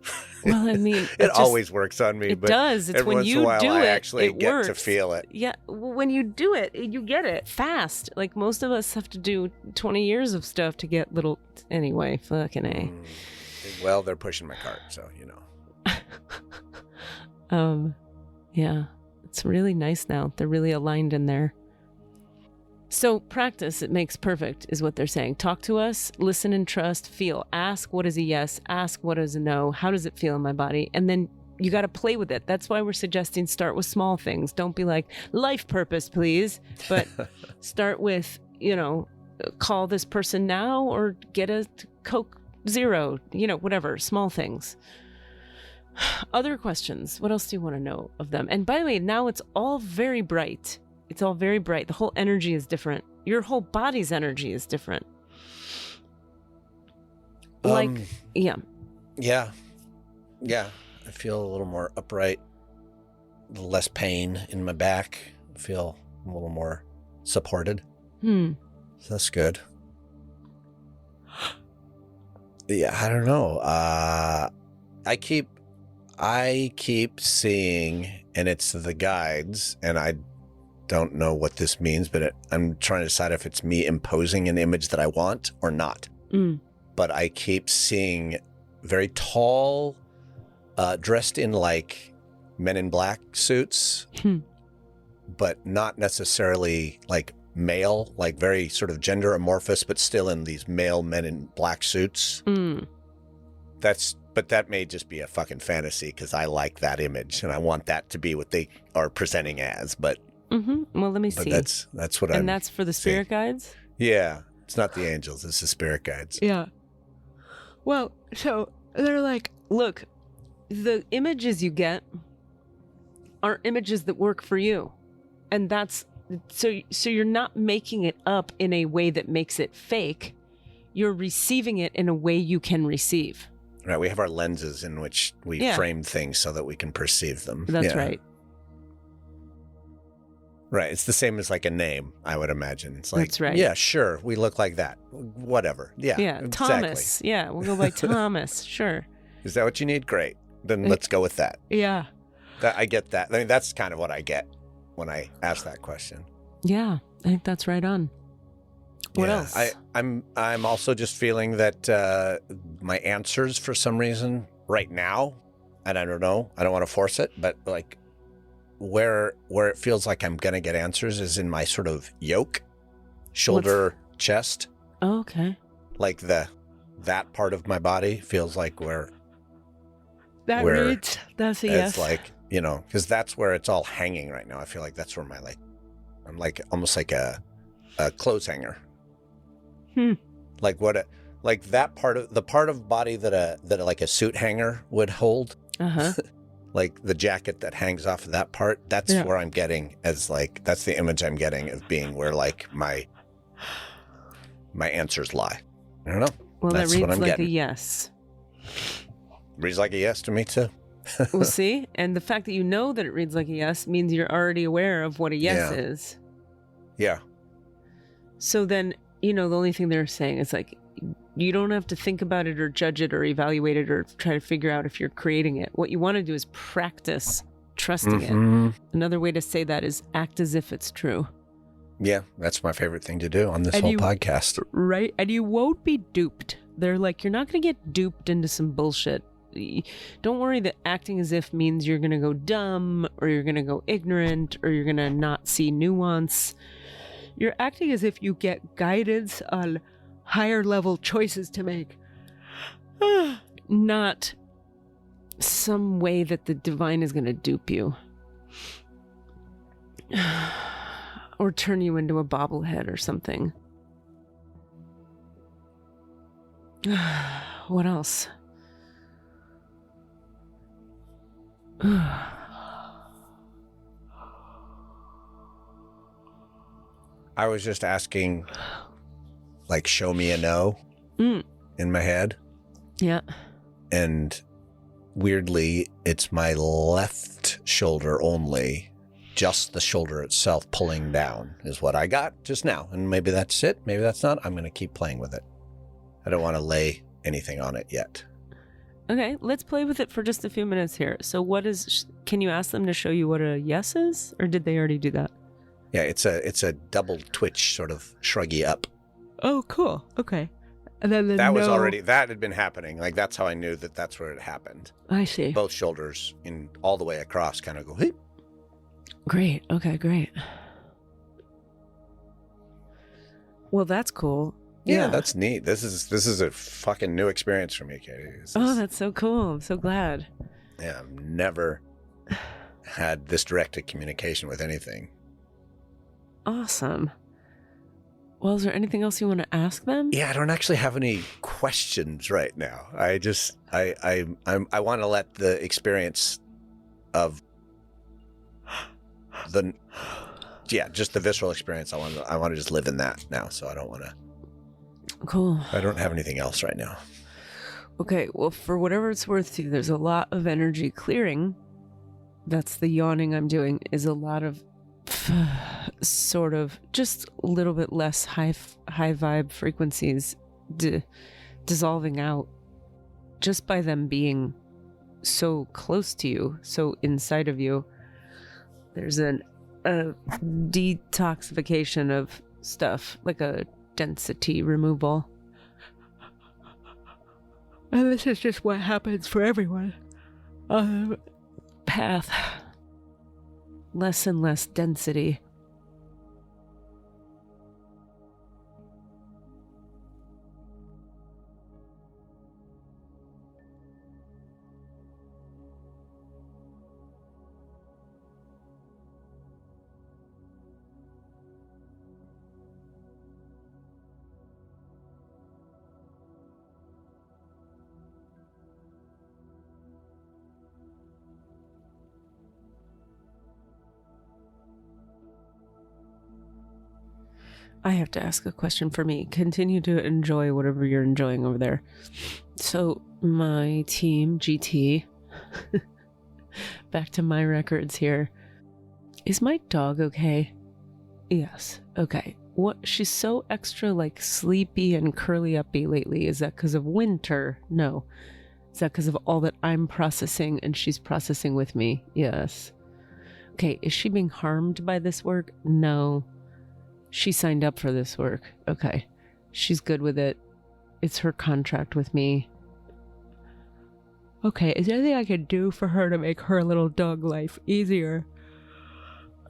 Speaker 1: Well, I mean,
Speaker 3: it always works on me.
Speaker 1: It does. It's
Speaker 3: every
Speaker 1: when
Speaker 3: once
Speaker 1: you
Speaker 3: in a while,
Speaker 1: do
Speaker 3: I
Speaker 1: it,
Speaker 3: actually
Speaker 1: it
Speaker 3: get
Speaker 1: works.
Speaker 3: to feel it.
Speaker 1: Yeah, when you do it, you get it fast. Like most of us have to do 20 years of stuff to get little. Anyway, fucking A.
Speaker 3: Well, they're pushing my cart, so you know.
Speaker 1: Yeah, it's really nice now. They're really aligned in there. So practice, it makes perfect, is what they're saying. Talk to us, listen and trust, feel. Ask what is a yes, ask what is a no, how does it feel in my body? And then you got to play with it. That's why we're suggesting start with small things. Don't be like, life purpose, please. But start with, you know, call this person now or get a Coke Zero, whatever, small things. Other questions. What else do you want to know of them? And by the way, now it's all very bright. It's all very bright. The whole energy is different. Your whole body's energy is different. Yeah.
Speaker 3: Yeah. I feel a little more upright, a little less pain in my back. I feel a little more supported. So that's good. Yeah, I don't know. I keep seeing, and it's the guides, and I don't know what this means, but I'm trying to decide if it's me imposing an image that I want or not. But I keep seeing very tall, dressed in like Men in Black suits, but not necessarily like male, like very sort of gender amorphous, but still in these male Men in Black suits. But that may just be a fucking fantasy because I like that image and I want that to be what they are presenting as. But
Speaker 1: well, let me see.
Speaker 3: That's what
Speaker 1: and that's for the spirit guides.
Speaker 3: Yeah, it's not the angels; it's the spirit guides.
Speaker 1: Yeah. Well, so they're like, look, the images you get are images that work for you, and that's so you're not making it up in a way that makes it fake. You're receiving it in a way you can receive.
Speaker 3: Right, we have our lenses in which we frame things so that we can perceive them.
Speaker 1: That's right.
Speaker 3: Right, it's the same as like a name, I would imagine. It's like,
Speaker 1: that's right.
Speaker 3: Yeah, sure, we look like that. Whatever. Yeah, exactly.
Speaker 1: Thomas. Yeah, we'll go by Thomas. Sure.
Speaker 3: Is that what you need? Great. Then let's go with that.
Speaker 1: Yeah.
Speaker 3: I get that. I mean, that's kind of what I get when I ask that question.
Speaker 1: Yeah, I think that's right on. What else?
Speaker 3: I'm also just feeling that my answers for some reason right now, and I don't know, I don't want to force it, but like where it feels like I'm going to get answers is in my sort of yoke, shoulder, chest.
Speaker 1: Oh, okay.
Speaker 3: Like that part of my body feels like where
Speaker 1: reads, that's a yes.
Speaker 3: It's like, because that's where it's all hanging right now. I feel like that's where I'm like almost like a clothes hanger. Like that part of the part of body that like a suit hanger would hold. Like the jacket that hangs off of that part. That's where I'm getting as like, that's the image I'm getting of being where like my answers lie. I don't know.
Speaker 1: Well,
Speaker 3: that's
Speaker 1: that reads
Speaker 3: what I'm
Speaker 1: like
Speaker 3: getting.
Speaker 1: A yes.
Speaker 3: Reads like a yes to me too.
Speaker 1: We'll see. And the fact that you know that it reads like a yes means you're already aware of what a yes is.
Speaker 3: Yeah.
Speaker 1: So then, the only thing they're saying is like, you don't have to think about it or judge it or evaluate it or try to figure out if you're creating it. What you want to do is practice trusting it. Another way to say that is act as if it's true.
Speaker 3: Yeah, that's my favorite thing to do on this whole podcast.
Speaker 1: Right? And you won't be duped. They're like, you're not going to get duped into some bullshit. Don't worry that acting as if means you're going to go dumb or you're going to go ignorant or you're going to not see nuance. You're acting as if you get guidance on higher level choices to make. Not some way that the divine is going to dupe you. Or turn you into a bobblehead or something. What else?
Speaker 3: I was just asking, like, show me a no in my head.
Speaker 1: Yeah.
Speaker 3: And weirdly, it's my left shoulder only. Just the shoulder itself pulling down is what I got just now. And maybe that's it. Maybe that's not. I'm going to keep playing with it. I don't want to lay anything on it yet.
Speaker 1: Okay, let's play with it for just a few minutes here. So can you ask them to show you what a yes is? Or did they already do that?
Speaker 3: Yeah, it's a double twitch sort of shruggy up.
Speaker 1: Oh, cool. Okay. And then
Speaker 3: that had been happening. Like, that's how I knew that that's where it happened.
Speaker 1: I see.
Speaker 3: Both shoulders all the way across kind of go, hey.
Speaker 1: Great. Okay, great. Well, that's cool.
Speaker 3: Yeah, that's neat. This is a fucking new experience for me, Katie.
Speaker 1: That's so cool. I'm so glad.
Speaker 3: Yeah, I've never had this direct communication with anything.
Speaker 1: Awesome.
Speaker 4: Well, is there anything else you want to ask them?
Speaker 3: Yeah, I don't actually have any questions right now. I just I want to let the experience of just the visceral experience. I want to just live in that now. So I don't want to.
Speaker 4: Cool.
Speaker 3: I don't have anything else right now.
Speaker 4: Okay, well, for whatever it's worth to you, there's a lot of energy clearing. That's the yawning I'm doing, is a lot of sort of just a little bit less high vibe frequencies dissolving out just by them being so close to you, so inside of you. There's a detoxification of stuff, like a density removal. And this is just what happens for everyone. Path. Less and less density. I have to ask a question for me. Continue to enjoy whatever you're enjoying over there. So, my team, GT, back to my records here. Is my dog okay? Yes. Okay. What? She's so extra, like, sleepy and curly-uppy lately. Is that because of winter? No. Is that because of all that I'm processing and she's processing with me? Yes. Okay. Is she being harmed by this work? No. She signed up for this work. Okay. She's good with it. It's her contract with me. Okay. Is there anything I can do for her to make her little dog life easier?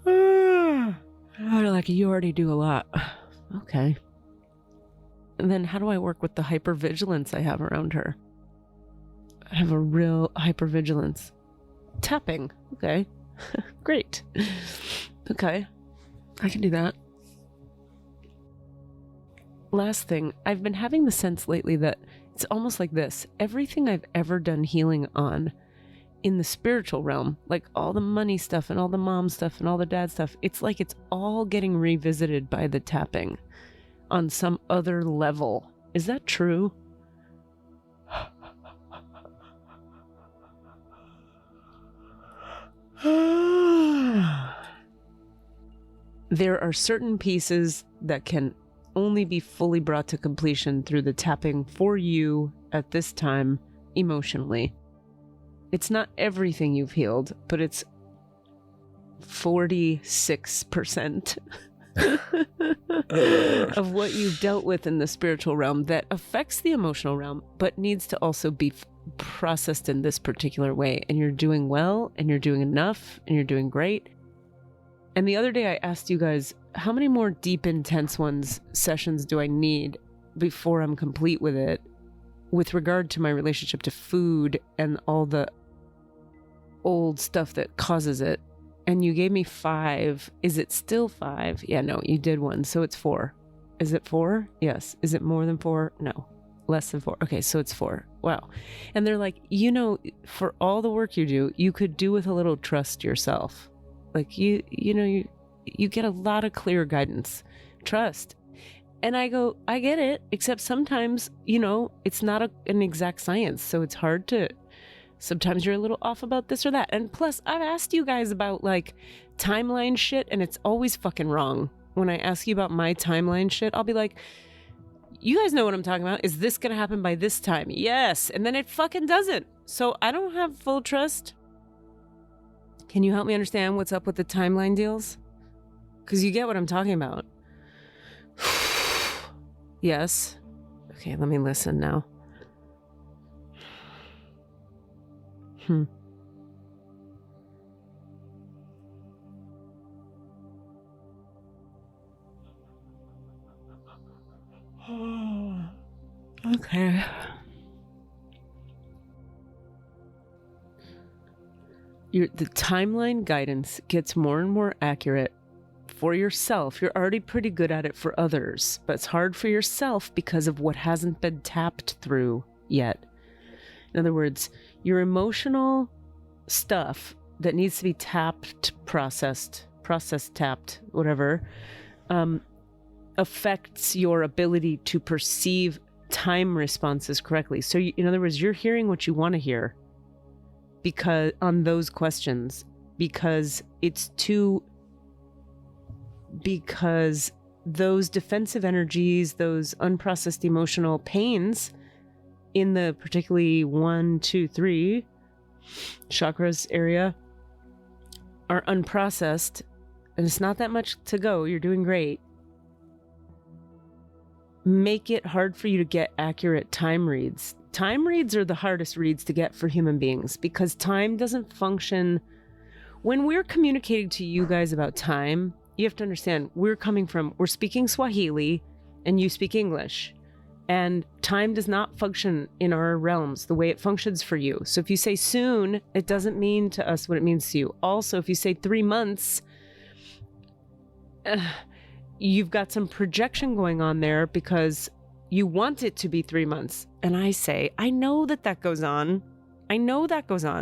Speaker 4: Like, you already do a lot. Okay. And then how do I work with the hypervigilance I have around her? I have a real hypervigilance. Tapping. Okay. Great. Okay. I can do that. Last thing, I've been having the sense lately that it's almost like this. Everything I've ever done healing on in the spiritual realm, like all the money stuff and all the mom stuff and all the dad stuff, it's like it's all getting revisited by the tapping on some other level. Is that true? There are certain pieces that can only be fully brought to completion through the tapping for you at this time emotionally. It's not everything you've healed, but it's 46% of what you've dealt with in the spiritual realm that affects the emotional realm, but needs to also be processed in this particular way. And you're doing well, and you're doing enough, and you're doing great. And the other day I asked you guys, how many more deep, intense sessions do I need before I'm complete with it, with regard to my relationship to food and all the old stuff that causes it? And you gave me 5. Is it still 5? Yeah, no, you did 1, so it's 4. Is it 4? Yes. Is it more than 4? No. Less than 4. Okay, so it's 4. Wow. And they're like, for all the work you do, you could do with a little trust yourself. Like, you get a lot of clear guidance. Trust. And I go, I get it, except sometimes, it's not an exact science, so it's hard to... Sometimes you're a little off about this or that. And plus, I've asked you guys about, like, timeline shit, and it's always fucking wrong. When I ask you about my timeline shit, I'll be like, you guys know what I'm talking about. Is this going to happen by this time? Yes. And then it fucking doesn't. So I don't have full trust. Can you help me understand what's up with the timeline deals? Because you get what I'm talking about. Yes. Okay, let me listen now. Okay. The timeline guidance gets more and more accurate for yourself. You're already pretty good at it for others, but it's hard for yourself because of what hasn't been tapped through yet. In other words, your emotional stuff that needs to be tapped, processed, tapped, whatever, affects your ability to perceive time responses correctly. So in other words, you're hearing what you want to hear because on those questions, because those defensive energies, those unprocessed emotional pains in the particularly 1, 2, 3 chakras area are unprocessed, and it's not that much to go. You're doing great. Make it hard for you to get accurate time reads. Time reads are the hardest reads to get for human beings because time doesn't function. When we're communicating to you guys about time, you have to understand we're speaking Swahili and you speak English. And time does not function in our realms the way it functions for you. So if you say soon, it doesn't mean to us what it means to you. Also, if you say 3 months, you've got some projection going on there because you want it to be 3 months. And I say, I know that goes on.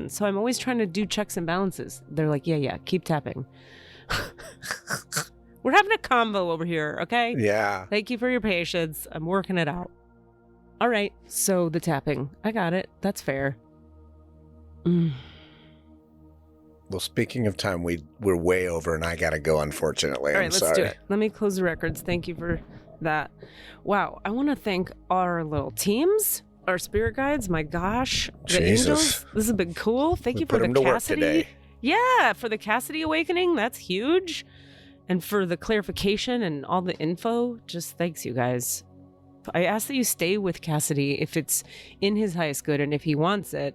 Speaker 4: So I'm always trying to do checks and balances. They're like, yeah, keep tapping. We're having a combo over here, okay?
Speaker 3: Yeah.
Speaker 4: Thank you for your patience. I'm working it out. All right, so the tapping. I got it. That's fair.
Speaker 3: Well, speaking of time, we're way over and I got to go, unfortunately.
Speaker 4: All right,
Speaker 3: I'm
Speaker 4: let's
Speaker 3: sorry.
Speaker 4: do it. Let me close the records. Thank you for that. Wow, I want to thank our little teams, our spirit guides. My gosh, the angels. This has been cool. Thank you for the Cassidy. Yeah, for the Cassidy awakening. That's huge. And for the clarification and all the info, just thanks, you guys. I ask that you stay with Cassidy if it's in his highest good and if he wants it,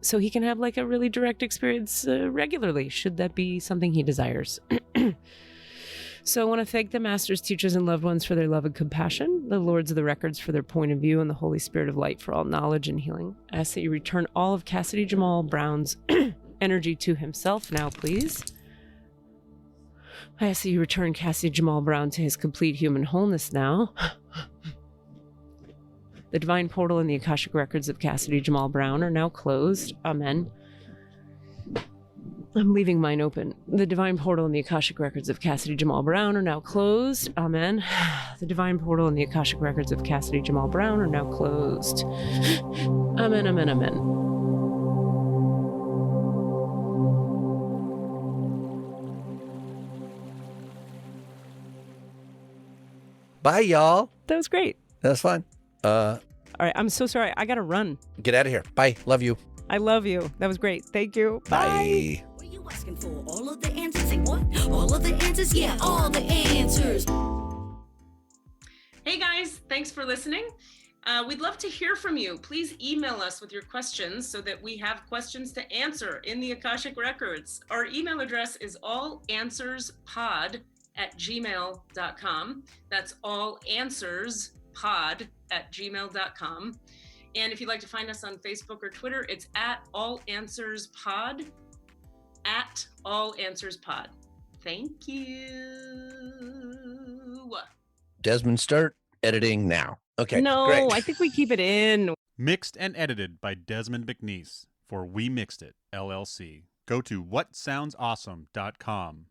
Speaker 4: so he can have like a really direct experience regularly, should that be something he desires. So I want to thank the masters, teachers, and loved ones for their love and compassion, the lords of the records for their point of view, and the Holy Spirit of light for all knowledge and healing. I ask that you return all of Cassidy Jamal Brown's energy to himself now, please. I ask that you return Cassidy Jamal Brown to his complete human wholeness now. The divine portal and the Akashic records of Cassidy Jamal Brown are now closed. Amen. I'm leaving mine open. The divine portal and the Akashic records of Cassidy Jamal Brown are now closed. Amen. The divine portal and the Akashic records of Cassidy Jamal Brown are now closed. Amen, amen, amen.
Speaker 3: Bye, y'all.
Speaker 4: That was great.
Speaker 3: That was fun.
Speaker 4: All right, I'm so sorry. I gotta run.
Speaker 3: Get out of here. Bye. Love you.
Speaker 4: I love you. That was great. Thank you.
Speaker 3: Bye.
Speaker 2: What are you asking for? All of the answers? Say what? All of the answers? Yeah, all the answers.
Speaker 1: Hey guys, thanks for listening. We'd love to hear from you. Please email us with your questions so that we have questions to answer in the Akashic Records. Our email address is allanswerspod@gmail.com. That's allanswerspod@gmail.com. And if you'd like to find us on Facebook or Twitter, it's @allanswerspod, @allanswerspod. Thank you.
Speaker 3: Desmond, start editing now. Okay,
Speaker 4: No,
Speaker 3: great.
Speaker 4: I think we keep it in.
Speaker 5: Mixed and edited by Desmond McNeese for We Mixed It, LLC. Go to whatsoundsawesome.com.